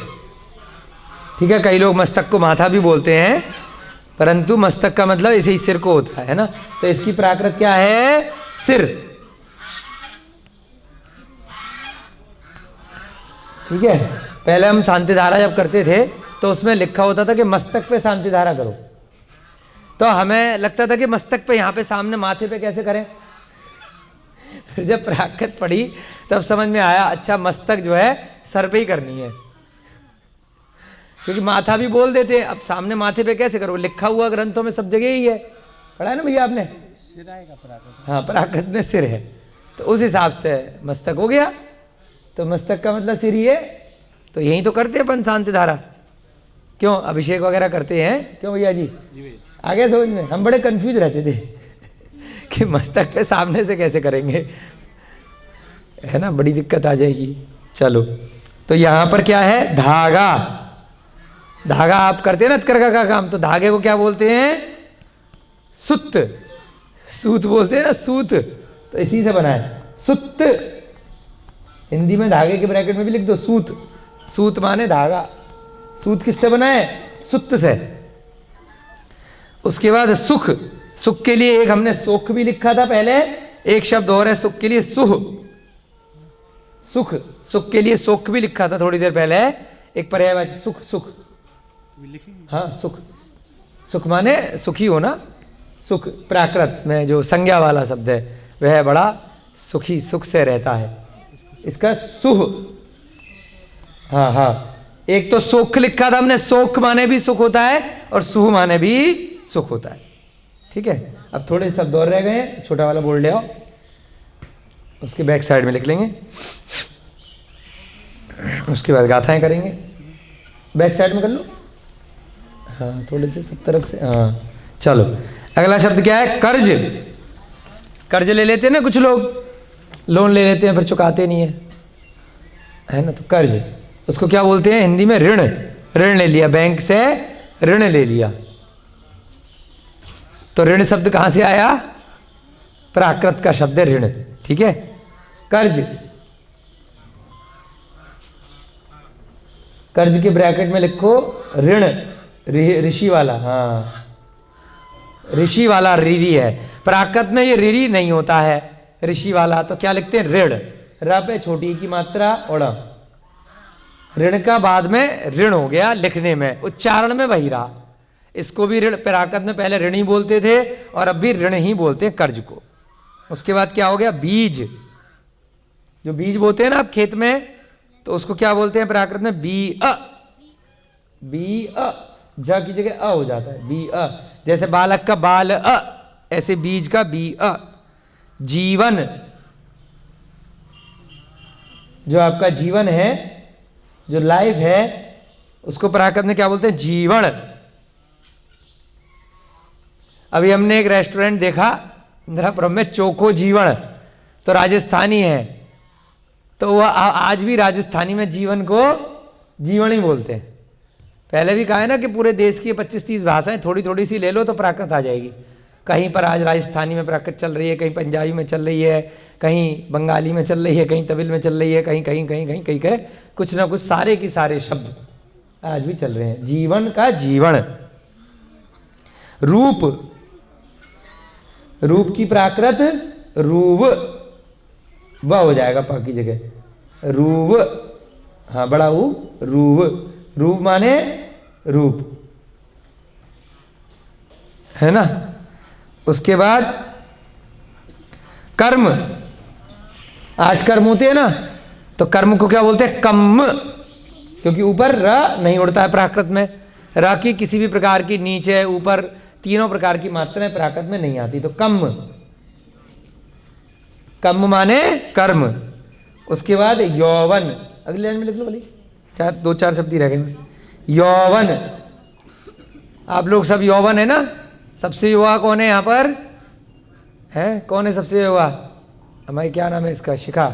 ठीक है। कई लोग मस्तक को माथा भी बोलते हैं, परंतु मस्तक का मतलब ऐसे ही सिर को होता है ना। तो इसकी प्राकृत क्या है? सिर, ठीक है। पहले हम शांति धारा जब करते थे तो उसमें लिखा होता था कि मस्तक पे शांति धारा करो, तो हमें लगता था कि मस्तक पे, यहाँ पे सामने माथे पे कैसे करें। फिर जब प्राकृत पढ़ी तब समझ में आया, अच्छा मस्तक जो है सर पे ही करनी है, क्योंकि माथा भी बोल देते हैं। अब सामने माथे पे कैसे करो? लिखा हुआ ग्रंथों में सब जगह ही है, पढ़ा है ना भैया आपने? सिर आएगा प्राकृत। हाँ, प्राकृत में सिर है, तो उस हिसाब से मस्तक हो गया। तो मस्तक का मतलब सिर ही है। तो यही तो करते हैं अपन शांति धारा, क्यों? अभिषेक वगैरह करते हैं, क्यों भैया जी? आ गया समझ में? हम बड़े कंफ्यूज रहते थे कि मस्तक पे सामने से कैसे करेंगे, है ना? बड़ी दिक्कत आ जाएगी। चलो, तो यहाँ पर क्या है? धागा। धागा आप करते हैं ना अतकरघा का काम, तो धागे को क्या बोलते हैं? सूत। सूत बोलते हैं ना, सूत, तो इसी से बना है सूत। हिंदी में धागे के ब्रैकेट में भी लिख दो सूत। सूत माने धागा। सूत किससे बना है? सुत से। उसके बाद सुख। सुख के लिए एक हमने सुख भी लिखा था पहले, एक शब्द और है सुख के लिए, सुह। सुख, सुख के लिए सुख भी लिखा था थोड़ी देर पहले, एक पर्यायवाची सुख। सुख, हाँ, सुख। सुख माने सुखी होना। सुख प्राकृत में जो संज्ञा वाला शब्द है, वह बड़ा सुखी, सुख से रहता है। इसका सुह। हाँ हाँ, एक तो सुख लिखा था हमने, सुख माने भी सुख होता है और सुह माने भी सुख होता है, ठीक है। अब थोड़े शब्द और रह गए हैं, छोटा वाला बोर्ड ले आओ, उसके बैक साइड में लिख लेंगे, उसके बाद गाथाएं करेंगे। बैक साइड में कर लो, हाँ, थोड़े से सब तरफ से, हाँ। चलो, अगला शब्द क्या है? कर्ज। कर्ज ले लेते हैं ना कुछ लोग, लोन ले लेते हैं फिर चुकाते नहीं है ना, तो कर्ज। उसको क्या बोलते हैं हिंदी में? ऋण। ऋण ले लिया, बैंक से ऋण ले लिया। तो ऋण शब्द कहाँ से आया? प्राकृत का शब्द है ऋण, ठीक है। कर्ज, कर्ज के ब्रैकेट में लिखो ऋण, ऋषि वाला, हाँ, ऋषि वाला ऋरी है। प्राकृत में ये ऋरी नहीं होता है, ऋषि वाला, तो क्या लिखते हैं? ऋण। र पे छोटी की मात्रा उड़, ऋण का बाद में ऋण हो गया, लिखने में, उच्चारण में वही रहा। इसको भी ऋण, प्राकृत में पहले ऋण ही बोलते थे और अब भी ऋण ही बोलते हैं कर्ज को। उसके बाद क्या हो गया? बीज। जो बीज बोते हैं ना आप खेत में, तो उसको क्या बोलते हैं प्राकृत में? Be a. बी अ, ज की जगह अ हो जाता है, बी अ। जैसे बालक का बाल अ, ऐसे बीज का बी अ। जीवन, जो आपका जीवन है, जो लाइफ है, उसको प्राकृत में क्या बोलते हैं? जीवन। अभी हमने एक रेस्टोरेंट देखा इंदिरापुरम में, चोखो जीवन, तो राजस्थानी है, तो वह आज भी राजस्थानी में जीवन को जीवन ही बोलते हैं। पहले भी कहा है ना कि पूरे देश की 25-30 भाषाएं थोड़ी थोड़ी सी ले लो तो प्राकृत आ जाएगी। कहीं पर आज राजस्थानी में प्राकृत चल रही है, कहीं पंजाबी में चल रही है, कहीं बंगाली में चल रही है, कहीं तमिल में चल रही है, कहीं कहीं कहीं कहीं कहीं कहीं कुछ ना कुछ, सारे के सारे शब्द आज भी चल रहे हैं। जीवन का जीवन। रूप, रूप की प्राकृत रूव, व हो जाएगा पा की जगह, रूव, हाँ, बड़ा ऊ, रूव। रूप माने रूप, है ना। उसके बाद कर्म। 8 कर्म होते हैं ना, तो कर्म को क्या बोलते हैं? कम्म। क्योंकि ऊपर र नहीं उड़ता है प्राकृत में। र की किसी भी प्रकार की नीचे ऊपर तीनों प्रकार की मात्राएं प्राकृत में नहीं आती। तो कम, कम माने कर्म। उसके बाद यौवन, अगली लाइन में लिख लो भले, चार दो चार शब्द ही रह गए बस। यौवन, आप लोग सब यौवन है ना? सबसे युवा कौन है यहाँ पर? है कौन है सबसे युवा? हमारी क्या नाम है इसका? शिखा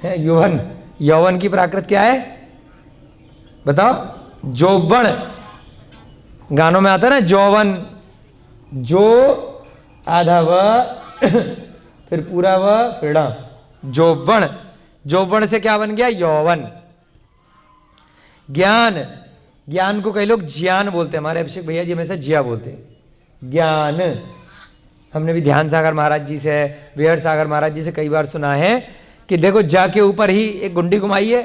है। यौवन, यौवन की प्राकृत क्या है बताओ? जौवन, गानों में आता है ना जौवन, जो आधा व फिर पूरा व फिर ण, जौवन। जौवन से क्या बन गया? यौवन। ज्ञान, ज्ञान को कई लोग ज्ञान बोलते हैं, हमारे अभिषेक भैया जी हमेशा जिया बोलते हैं। ज्ञान, हमने भी ध्यान सागर महाराज जी से, विहर सागर महाराज जी से कई बार सुना है कि देखो जा के ऊपर ही एक गुंडी घुमाई है,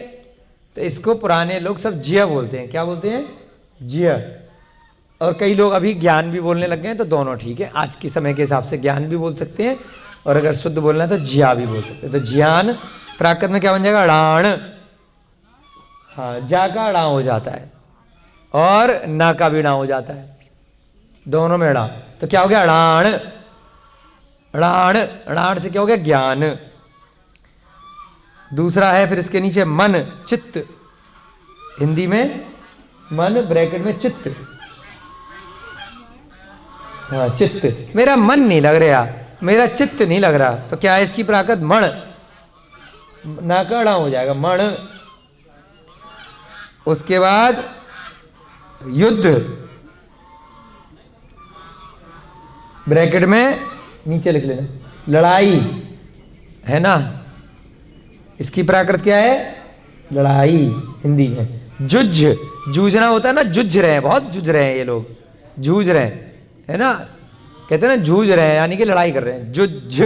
तो इसको पुराने लोग सब जिया बोलते हैं। क्या बोलते हैं? जिया। और कई लोग अभी ज्ञान भी बोलने लग गए हैं, तो दोनों ठीक है। आज के समय के हिसाब से ज्ञान भी बोल सकते हैं, और अगर शुद्ध बोलना है तो जिया भी बोल सकते हैं। तो ज्ञान प्राकृत में क्या बन जाएगा? ड़ाण। हाँ, जा का ड़ा हो जाता है और ना का भी ड़ा हो जाता है, दोनों में ड़ा। तो क्या हो गया? ड़ाण। ड़ाण, ड़ाण से क्या हो गया? ज्ञान। दूसरा है फिर इसके नीचे मन, चित्त। हिंदी में मन ब्रैकेट में चित्त। हाँ, चित्त। मेरा मन नहीं लग रहा, मेरा चित्त नहीं लग रहा, तो क्या है इसकी प्राकृत? मण। ना का ड़ा हो जाएगा, मण। उसके बाद युद्ध, ब्रैकेट में नीचे लिख लेना, लड़ाई है ना? इसकी प्राकृत क्या है? लड़ाई हिंदी में। जुझ, जूझना होता है ना, जुझ रहे हैं, बहुत जुझ रहे हैं ये लोग, जूझ रहे हैं, है ना? कहते हैं ना जूझ रहे हैं, यानी कि लड़ाई कर रहे हैं। जुझ,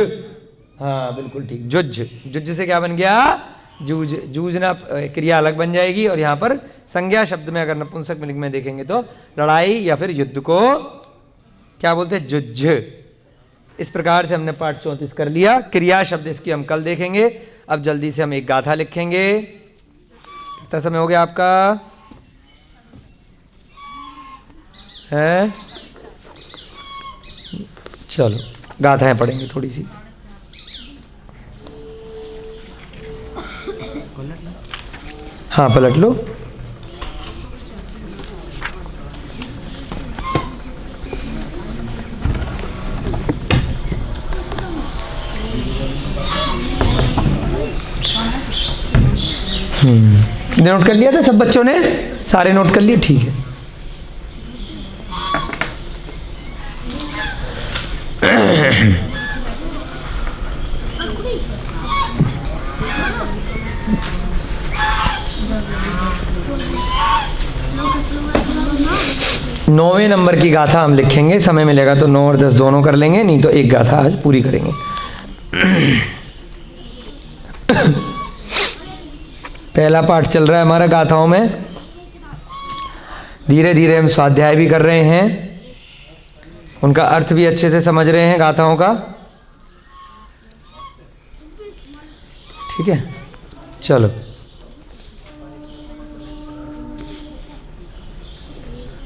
हाँ बिल्कुल ठीक, जुझ। जुझ से क्या बन गया? जूझ। जूझना क्रिया अलग बन जाएगी, और यहाँ पर संज्ञा शब्द में अगर नपुंसक लिंग में देखेंगे तो लड़ाई या फिर युद्ध को क्या बोलते हैं? जुझ। इस प्रकार से हमने पाठ 34 कर लिया। क्रिया शब्द इसकी हम कल देखेंगे। अब जल्दी से हम एक गाथा लिखेंगे। कितना समय हो गया आपका? है चलो गाथाएं पढ़ेंगे थोड़ी सी। हाँ पलट लो। नोट कर लिया था सब बच्चों ने? सारे नोट कर लिए? ठीक है। नौवें नंबर की गाथा हम लिखेंगे, समय मिलेगा तो 9 और 10 दोनों कर लेंगे, नहीं तो एक गाथा आज पूरी करेंगे। पहला पाठ चल रहा है हमारा गाथाओं में। धीरे धीरे हम स्वाध्याय भी कर रहे हैं, उनका अर्थ भी अच्छे से समझ रहे हैं गाथाओं का। ठीक है, चलो।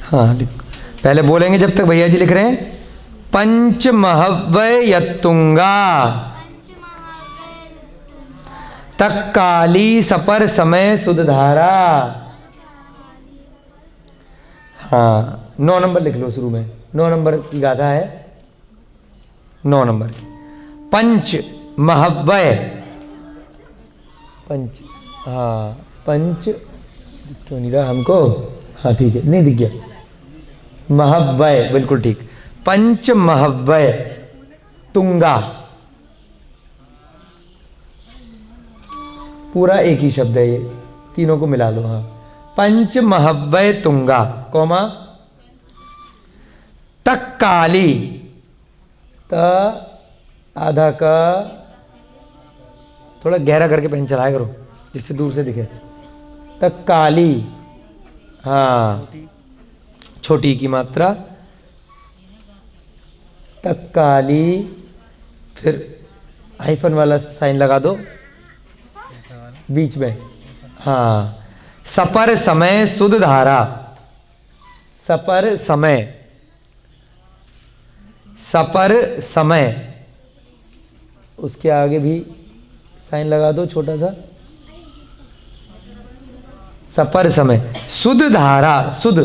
हाँ पहले बोलेंगे जब तक भैया जी लिख रहे हैं। पंच महव्वय यत्तुंगा तक काली सपर समय सुधधारा। हाँ 9 नंबर लिख लो शुरू में, 9 नंबर की गाथा है, 9 नंबर की। पंच महव्वय, पंच, हाँ पंच क्यों नहीं रहा हमको? हाँ ठीक है, नहीं दिख गया। महव्वय बिल्कुल ठीक। पंच महव्वय तुंगा, पूरा एक ही शब्द है ये, तीनों को मिला लो। हाँ पंच महव्वय तुंगा कोमा तक काली, त आधा का थोड़ा गहरा करके पेन चलाया करो जिससे दूर से दिखे। तक काली, हाँ छोटी की मात्रा, तक काली, फिर हाइफन वाला साइन लगा दो बीच में। हाँ सपर समय सुध धारा, सपर समय, सपर समय, उसके आगे भी साइन लगा दो छोटा सा, सपर समय, सुध धारा, सुध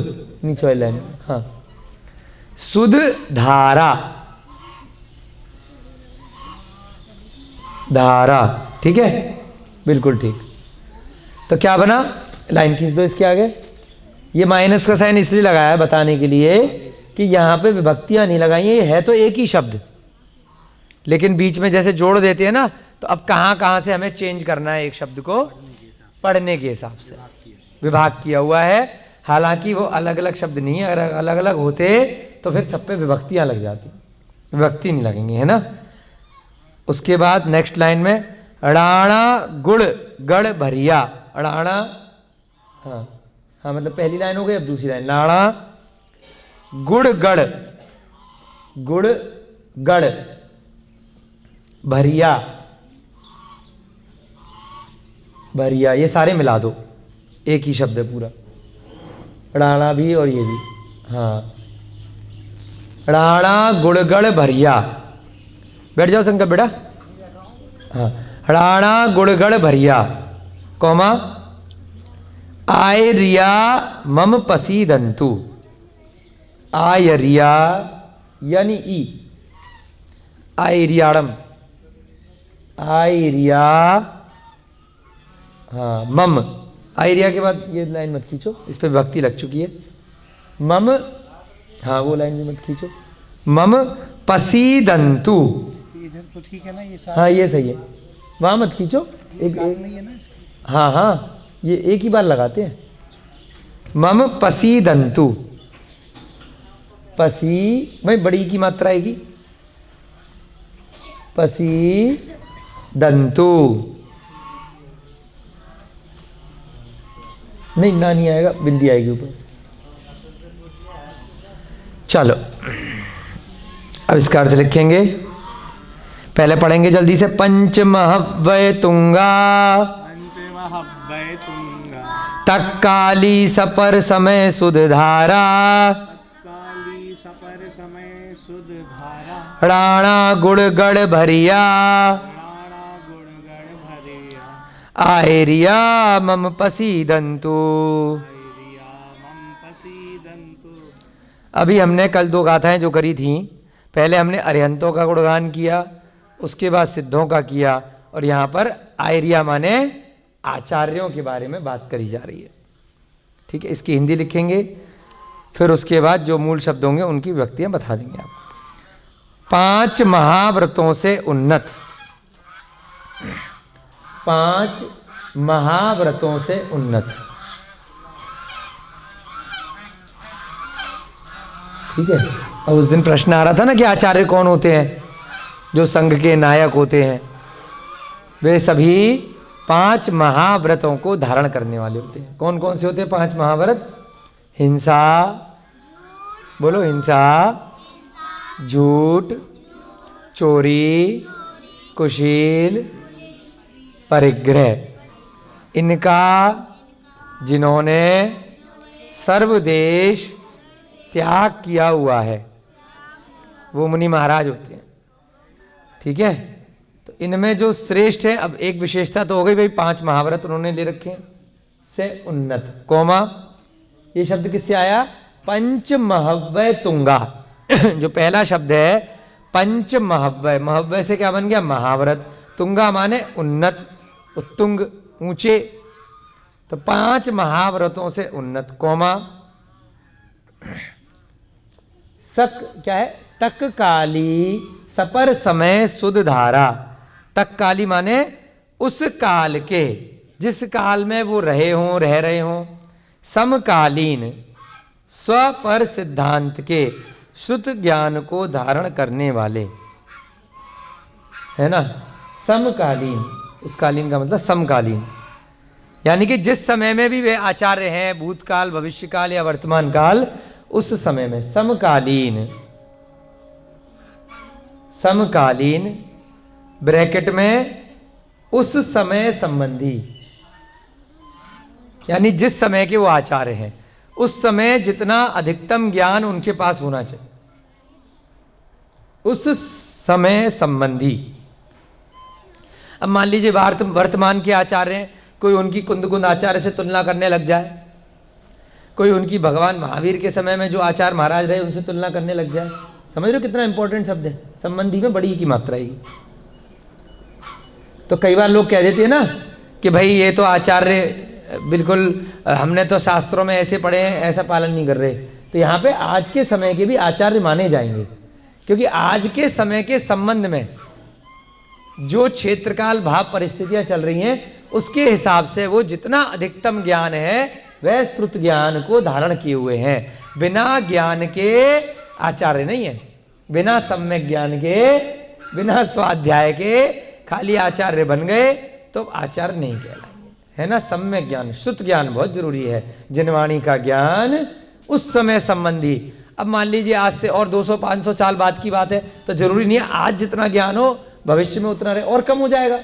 नीचे वाली लाइन, हाँ, सुध धारा, धारा, ठीक है, बिल्कुल ठीक। तो क्या बना, लाइन खींच दो इसके आगे। ये माइनस का साइन इसलिए लगाया है बताने के लिए कि यहाँ पे विभक्तियाँ नहीं लगाई हैं, ये है तो एक ही शब्द, लेकिन बीच में जैसे जोड़ देते हैं ना, तो अब कहाँ कहाँ से हमें चेंज करना है एक शब्द को, पढ़ने के हिसाब से विभाग किया हुआ है। हालांकि वो अलग अलग शब्द नहीं है, अगर अलग अलग होते तो फिर सब पे विभक्तियाँ लग जाती, विभक्ति नहीं लगेंगी, है ना। उसके बाद नेक्स्ट लाइन में अड़ाणा गुड़ गढ़ भरिया, अड़ाणा, हाँ हाँ, मतलब पहली लाइन हो गई, अब दूसरी लाइन, लाड़ा गुड़ गढ़, गुड़ गढ़ भरिया, भरिया, ये सारे मिला दो, एक ही शब्द है पूरा, अड़ाणा भी और ये भी, हाँ, अड़ाणा गुड़गढ़ भरिया, बैठ जाओ शंकर बेटा, हाँ, अड़ाणा गुड़गढ़ भरिया, कौमा आयरिया मम पसीदंतु, आयरिया यानी ई, आयरियाड़म, आयरिया, हाँ, मम, आयरिया के बाद ये लाइन मत खींचो, इस पे विभक्ति लग चुकी है, मम, हाँ वो लाइन भी मत खींचो, मम पसीदंतु, इधर तो ठीक है ना, ये साथ हाँ ये सही है, वहाँ मत खींचो, एक नहीं है ना इसका। हाँ हाँ, ये एक ही बार लगाते हैं, मम पसीदंतु, पसी भाई बड़ी की मात्रा आएगी, पसीदंतु, नहीं ना नहीं आएगा, बिंदी आएगी ऊपर। चलो अब इसका अर्थ लिखेंगे, पहले पढ़ेंगे जल्दी से, पंचमहव्वय तुंगा, पंचमहव्वय तुंगा, तक्काली सपर समय सुध धारा, काली सपर समय सुध धारा, राणा गुड़गढ़ भरिया, राणा गुड़गढ़ भरिया, आयरिया मम पसीदंतु। आयरिया मम पसीदंतु। अभी हमने कल दो गाथाएं जो करी थी, पहले हमने अरिहंतों का गुणगान किया, उसके बाद सिद्धों का किया, और यहाँ पर आयरिया माने आचार्यों के बारे में बात करी जा रही है, ठीक है। इसकी हिंदी लिखेंगे, फिर उसके बाद जो मूल शब्द होंगे उनकी विभक्तियाँ बता देंगे आप। 5 महाव्रतों से उन्नत, 5 महाव्रतों से उन्नत, ठीक है। अब उस दिन प्रश्न आ रहा था ना कि आचार्य कौन होते हैं, जो संघ के नायक होते हैं, वे सभी 5 महाव्रतों को धारण करने वाले होते हैं। कौन कौन से होते हैं 5 महाव्रत? हिंसा, बोलो हिंसा, झूठ, चोरी, कुशील, परिग्रह। इनका जिन्होंने सर्वदेश त्याग किया हुआ है वो मुनि महाराज होते हैं, ठीक है। तो इनमें जो श्रेष्ठ है, अब एक विशेषता तो हो गई भाई 5 महाव्रत उन्होंने ले रखे हैं, से उन्नत, कोमा ये शब्द किससे आया? पंचमहव्वय तुंगा जो पहला शब्द है पंचमहव्वय, महव्वय से क्या बन गया? महाव्रत। तुंगा माने उन्नत, उत्तुंग, ऊंचे। तो 5 महाव्रतों से उन्नत, कोमा सक क्या है? तककाली सपर समय सुध धारा। तककाली माने उस काल के, जिस काल में वो रहे हों, रह रहे हों। समकालीन स्वपर सिद्धांत के श्रुत ज्ञान को धारण करने वाले, है ना। समकालीन, उस कालीन का मतलब समकालीन, यानी कि जिस समय में भी वे आचार्य हैं, भूतकाल, भविष्यकाल या वर्तमान काल, उस समय में समकालीन। समकालीन ब्रैकेट में उस समय संबंधी, यानी जिस समय के वो आचार्य हैं उस समय जितना अधिकतम ज्ञान उनके पास होना चाहिए, उस समय संबंधी। अब मान लीजिए वर्तमान के आचार्य हैं, कोई उनकी कुंद आचार्य से तुलना करने लग जाए, कोई उनकी भगवान महावीर के समय में जो आचार्य महाराज रहे उनसे तुलना करने लग जाए। समझ रहे हो कितना इंपॉर्टेंट शब्द है, संबंधी में बड़ी की मात्रा है। तो कई बार लोग कह देते हैं ना कि भाई ये तो आचार्य बिल्कुल, हमने तो शास्त्रों में ऐसे पढ़े हैं, ऐसा पालन नहीं कर रहे। तो यहाँ पे आज के समय के भी आचार्य माने जाएंगे, क्योंकि आज के समय के संबंध में जो क्षेत्रकाल भाव परिस्थितियां चल रही हैं उसके हिसाब से वो जितना अधिकतम ज्ञान है वह श्रुत ज्ञान को धारण किए हुए हैं। बिना ज्ञान के आचार्य नहीं है, बिना सम्यक ज्ञान के, बिना स्वाध्याय के खाली आचार्य बन गए तो आचार्य नहीं कहलाएंगे, है ना। सम्यक ज्ञान, श्रुत ज्ञान बहुत जरूरी है, जिनवाणी का ज्ञान उस समय संबंधी। अब मान लीजिए आज से और 200-500 साल बाद की बात है, तो जरूरी नहीं है आज जितना ज्ञान हो भविष्य में उतना रहे, और कम हो जाएगा।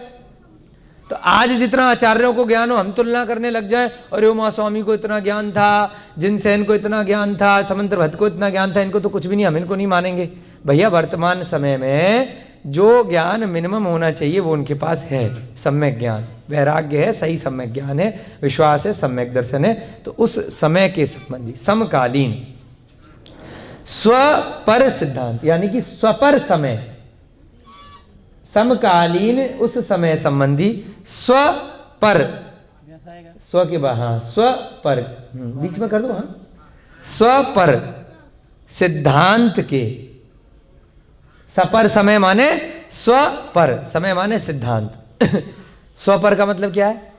तो आज जितना आचार्यों को ज्ञान हो हम तुलना करने लग जाएं, और उमा स्वामी को इतना ज्ञान था, जिनसेन को इतना ज्ञान था, समंतर भट्ट को इतना ज्ञान था, इनको तो कुछ भी नहीं, हम इनको नहीं मानेंगे। भैया वर्तमान समय में जो ज्ञान मिनिमम होना चाहिए वो उनके पास है, सम्यक ज्ञान, वैराग्य है, सही सम्यक ज्ञान है, विश्वास है, सम्यक दर्शन है। तो उस समय के संबंधी समकालीन स्वपर सिद्धांत, यानी कि स्वपर समय, समकालीन उस समय संबंधी स्वपर, स्व के बाद हाँ स्वपर बीच में कर दो, हाँ स्वपर सिद्धांत के, सपर समय माने स्वपर, समय माने सिद्धांत। स्वपर का मतलब क्या है?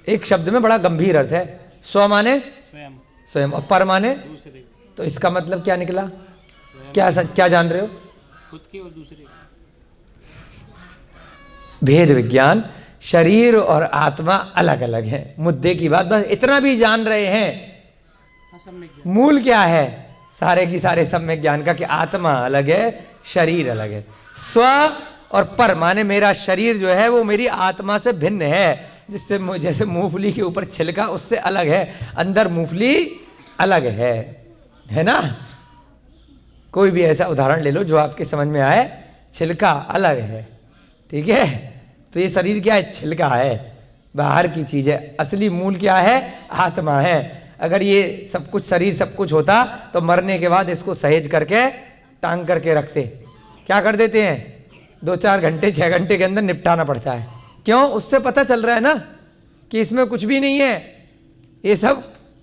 एक शब्द में बड़ा गंभीर अर्थ है। स्व माने स्वयं, स्वयं, और पर माने दूसरे। तो इसका मतलब क्या निकला? क्या जान रहे हो? खुद की और दूसरे। भेद विज्ञान, शरीर और आत्मा अलग अलग है, मुद्दे की बात बस इतना भी जान रहे हैं। मूल क्या है सारे की सारे सम्यक ज्ञान का? कि आत्मा अलग है, शरीर अलग है। स्व और पर माने मेरा शरीर जो है वो मेरी आत्मा से भिन्न है, जिससे जैसे मूंगफली के ऊपर छिलका उससे अलग है, अंदर मूंगफली अलग है ना। कोई भी ऐसा उदाहरण ले लो जो आपके समझ में आए, छिलका अलग है, ठीक है। तो ये शरीर क्या है? छिलका है, बाहर की चीज है, असली मूल क्या है? आत्मा है। अगर ये सब कुछ शरीर सब कुछ होता तो मरने के बाद इसको सहेज करके टांग करके रखते, क्या कर देते हैं 2-4 घंटे 6 घंटे के अंदर निपटाना पड़ता है। क्यों? उससे पता चल रहा है ना कि इसमें कुछ भी नहीं है, ये सब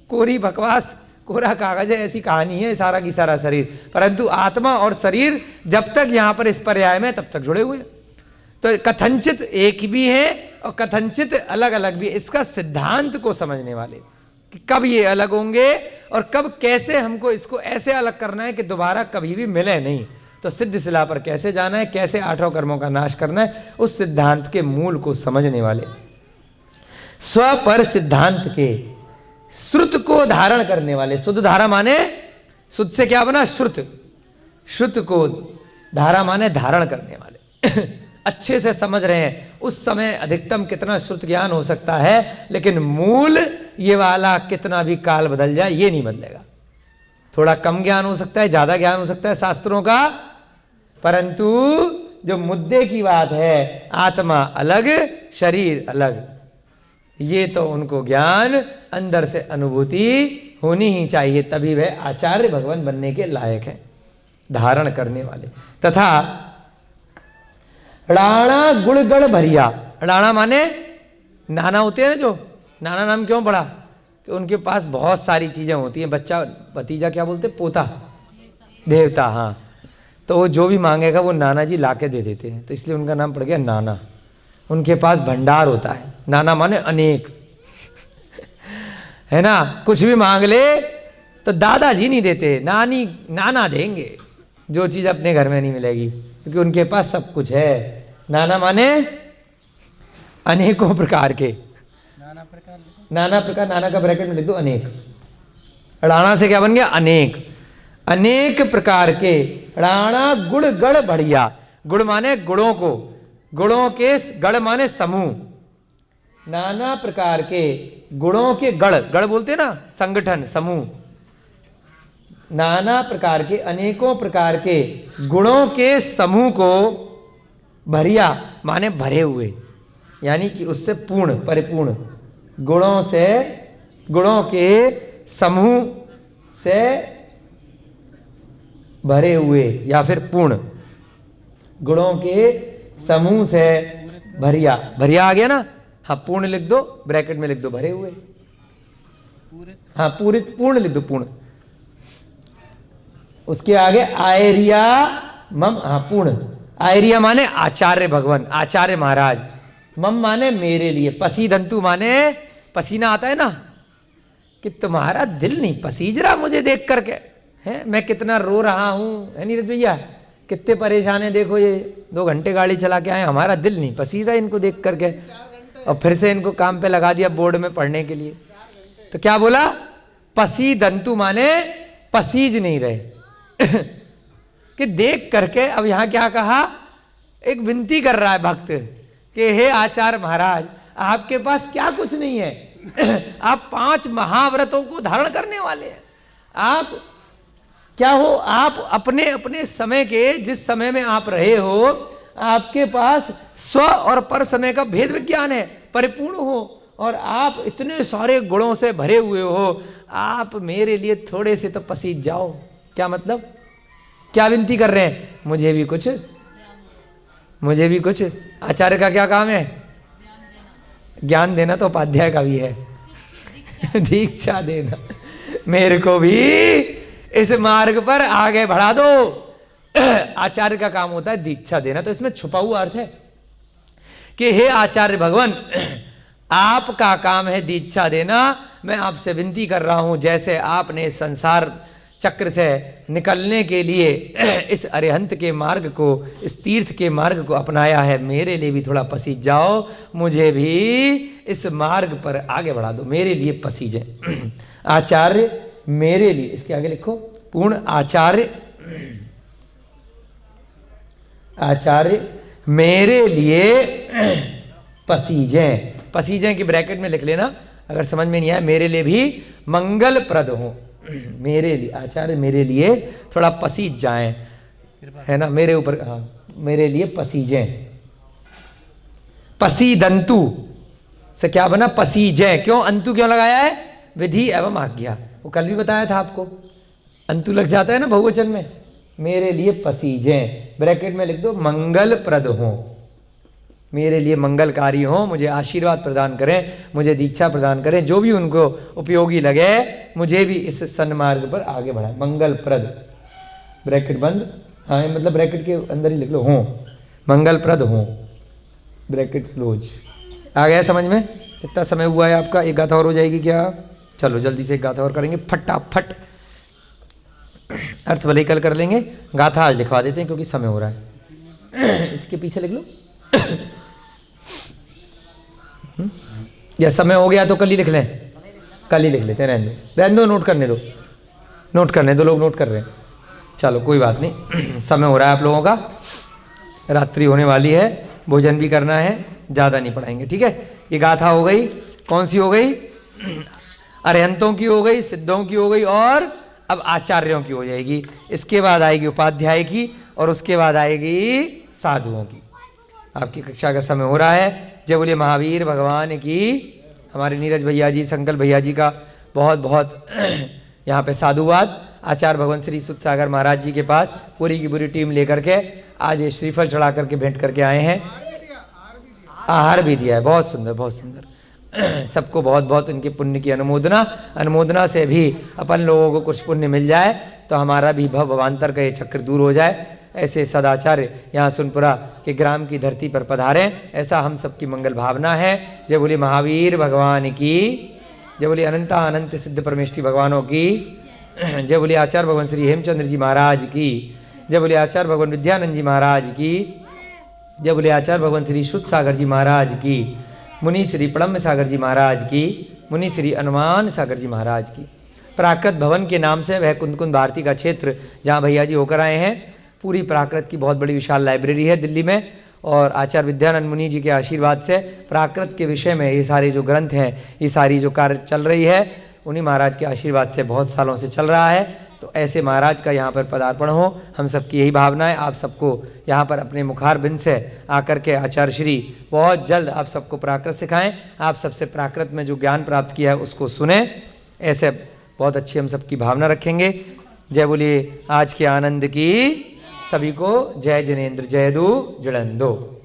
कोरी बकवास, कोरा कागज है, ऐसी कहानी है सारा की सारा शरीर। परंतु आत्मा और शरीर जब तक यहाँ पर इस पर्याय में तब तक जुड़े हुए, तो कथनचित एक भी है और कथनचित अलग अलग भी। इसका सिद्धांत को समझने वाले कि कब ये अलग होंगे और कब कैसे हमको इसको ऐसे अलग करना है कि दोबारा कभी भी मिले नहीं, तो सिद्ध शिला पर कैसे जाना है, कैसे 8 कर्मों का नाश करना है, उस सिद्धांत के मूल को समझने वाले, स्व पर सिद्धांत के श्रुत को धारण करने वाले। शुद्ध धारा माने, शुद्ध से क्या बना? श्रुत, श्रुत को धारा माने धारण करने वाले। अच्छे से समझ रहे हैं उस समय अधिकतम कितना श्रुत ज्ञान हो सकता है, लेकिन मूल ये वाला कितना भी काल बदल जाए ये नहीं बदलेगा। थोड़ा कम ज्ञान हो सकता है, ज्यादा ज्ञान हो सकता है शास्त्रों का, परंतु जो मुद्दे की बात है, आत्मा अलग शरीर अलग, ये तो उनको ज्ञान अंदर से अनुभूति होनी ही चाहिए, तभी वह आचार्य भगवान बनने के लायक है, धारण करने वाले। तथा राणा गुणगण भरिया, राणा माने नाना होते हैं जो, नाना नाम क्यों पड़ा? कि उनके पास बहुत सारी चीजें होती हैं। बच्चा भतीजा क्या बोलते? पोता, देवता, हाँ। तो वो जो भी मांगेगा वो नाना जी लाके दे देते हैं, तो इसलिए उनका नाम पड़ गया नाना। उनके पास भंडार होता है, नाना माने अनेक, है ना। कुछ भी मांग ले तो दादाजी नहीं देते, नाना देंगे, जो चीज़ अपने घर में नहीं मिलेगी, क्योंकि उनके पास सब कुछ है। नाना माने अनेकों प्रकार के, नाना प्रकार, नाना का ब्रैकेट में लिख दो अनेक। राणा से क्या बन गया? अनेक, अनेक प्रकार के। राणा गुण गण बढ़िया, गुण माने गुणों को, गुणों के गण माने समूह, नाना प्रकार के गुणों के गण, गण बोलते हैं ना, संगठन, समूह, नाना प्रकार के, अनेकों प्रकार के गुणों के समूह को भरिया माने भरे हुए, यानी कि उससे पूर्ण, परिपूर्ण, गुणों से, गुणों के समूह से भरे हुए या फिर पूर्ण, गुणों के समूह से भरिया, भरिया आ गया ना, हाँ पूर्ण लिख दो, ब्रैकेट में लिख दो भरे हुए, हाँ पूरे, पूर्ण लिख दो, पूर्ण। उसके आगे आयरिया मम, हाँ पूर्ण, आयरिया माने आचार्य भगवान, आचार्य महाराज, मम माने मेरे लिए, पसीदंतु माने पसीना आता है ना, कि तुम्हारा दिल नहीं पसीज रहा मुझे देख करके, है मैं कितना रो रहा हूं, है नीरज भैया, कितने परेशान है, देखो ये 2 घंटे गाड़ी चला के आए, हमारा दिल नहीं पसीज रहा इनको देख करके, और फिर से इनको काम पे लगा दिया बोर्ड में पढ़ने के लिए। तो क्या बोला, पसीदंतु माने पसीज नहीं रहे कि देख करके। अब यहां क्या कहा, एक विनती कर रहा है भक्त कि हे आचार्य महाराज, आपके पास क्या कुछ नहीं है आप 5 महाव्रतों को धारण करने वाले हैं, आप क्या हो, आप अपने अपने समय के, जिस समय में आप रहे हो, आपके पास स्व और पर समय का भेद विज्ञान है, परिपूर्ण हो, और आप इतने सारे गुणों से भरे हुए हो, आप मेरे लिए थोड़े से तो पसीज जाओ। क्या मतलब, क्या विनती कर रहे हैं, मुझे भी कुछ, मुझे भी कुछ। आचार्य का क्या काम है, ज्ञान देना, तो उपाध्याय का भी है दीक्षा देना, मेरे को भी इस मार्ग पर आगे बढ़ा दो। आचार्य का काम होता है दीक्षा देना, तो इसमें छुपा हुआ अर्थ है कि हे आचार्य भगवान, आपका काम है दीक्षा देना, मैं आपसे विनती कर रहा हूं, जैसे आपने इस संसार चक्र से निकलने के लिए इस अरिहंत के मार्ग को, इस तीर्थ के मार्ग को अपनाया है, मेरे लिए भी थोड़ा पसीज जाओ, मुझे भी इस मार्ग पर आगे बढ़ा दो, मेरे लिए पसीजे। आचार्य मेरे लिए, इसके आगे लिखो पूर्ण, आचार्य, आचार्य मेरे लिए पसीजें, पसीजें की ब्रैकेट में लिख लेना अगर समझ में नहीं आया, मेरे लिए भी मंगलप्रद हो, मेरे लिए, आचार्य मेरे लिए थोड़ा पसीज जाएं, है ना, मेरे ऊपर, हाँ मेरे लिए पसीजें। पसीदंतु से क्या बना, पसीजें, क्यों अंतु क्यों लगाया है, विधि एवं आज्ञा, वो कल भी बताया था आपको, अंतु लग जाता है ना बहुवचन में। मेरे लिए पसीजें, ब्रैकेट में लिख दो मंगलप्रद हो, मेरे लिए मंगलकारी हो, मुझे आशीर्वाद प्रदान करें, मुझे दीक्षा प्रदान करें, जो भी उनको उपयोगी लगे, मुझे भी इस सन्मार्ग पर आगे बढ़ाए, मंगलप्रद, ब्रैकेट बंद, हाँ मतलब ब्रैकेट के अंदर ही लिख लो, हो मंगलप्रद हो, ब्रैकेट क्लोज। आ गया समझ में, कितना समय हुआ है आपका, एक गाथा और हो जाएगी क्या, चलो जल्दी से एक गाथा और करेंगे फटाफट, अर्थ भले ही कल कर लेंगे, गाथा आज लिखवा देते हैं क्योंकि समय हो रहा है इसके पीछे लिख लो या समय हो गया तो कल ही लिख लें, कल ही लिख लेते हैं, रहने दो, नोट करने दो, नोट करने दो, लोग नोट कर रहे हैं, चलो कोई बात नहीं समय हो रहा है आप लोगों का, रात्रि होने वाली है, भोजन भी करना है, ज़्यादा नहीं पढ़ाएंगे, ठीक है। ये गाथा हो गई, कौन सी हो गई, अरिहंतों की हो गई, सिद्धों की हो गई, और अब आचार्यों की हो जाएगी, इसके बाद आएगी उपाध्याय की, और उसके बाद आएगी साधुओं की। आपकी कक्षा का समय हो रहा है, जय बोलिए महावीर भगवान की। हमारे नीरज भैया जी, संकल्प भैया जी का बहुत बहुत यहाँ पे साधुवाद। आचार्य भगवान श्री सुध सागर महाराज जी के पास पूरी की पूरी टीम लेकर के आज ये श्रीफल चढ़ा करके भेंट करके आए हैं, आहार भी दिया है, बहुत सुंदर, बहुत सुंदर। सबको बहुत बहुत उनके पुण्य की अनुमोदना, अनुमोदना से भी अपन लोगों को कुछ पुण्य मिल जाए तो हमारा भी भवांतर का ये चक्र दूर हो जाए। ऐसे सदाचार्य यहाँ सुनपुरा के ग्राम की धरती पर पधारें, ऐसा हम सबकी मंगल भावना है। जय बोलिए महावीर भगवान की, जय बोलिए अनंता अनंत सिद्ध परमेष्ठी भगवानों की, जय बोलिए आचार्य भगवान श्री हेमचंद्र जी महाराज की, जय बोलिए आचार्य भगवान विद्यानंद जी महाराज की, जय बोलिए आचार्य भगवान श्री शुद्ध सागर जी महाराज की, मुनि श्री प्रणम्य सागर जी महाराज की, मुनि श्री अनुमान सागर जी महाराज की। प्राकृत भवन के नाम से वह कुंद भारती का क्षेत्र जहाँ भैया जी होकर आए हैं, पूरी प्राकृत की बहुत बड़ी विशाल लाइब्रेरी है दिल्ली में, और आचार्य विद्यानंद मुनि जी के आशीर्वाद से प्राकृत के विषय में ये सारे जो ग्रंथ हैं, ये सारी जो कार्य चल रही है, उन्हीं महाराज के आशीर्वाद से बहुत सालों से चल रहा है। तो ऐसे महाराज का यहाँ पर पदार्पण हो, हम सबकी यही भावना है। आप सबको यहाँ पर अपने मुखार बिंद से आकर के आचार्य श्री बहुत जल्द आप सबको प्राकृत सिखाएं, आप सबसे प्राकृत में जो ज्ञान प्राप्त किया है उसको सुने, ऐसे बहुत अच्छी हम सबकी भावना रखेंगे। जय बोलिए आज के आनंद की, सभी को जय जिनेन्द्र, जय दू जुड़न दो।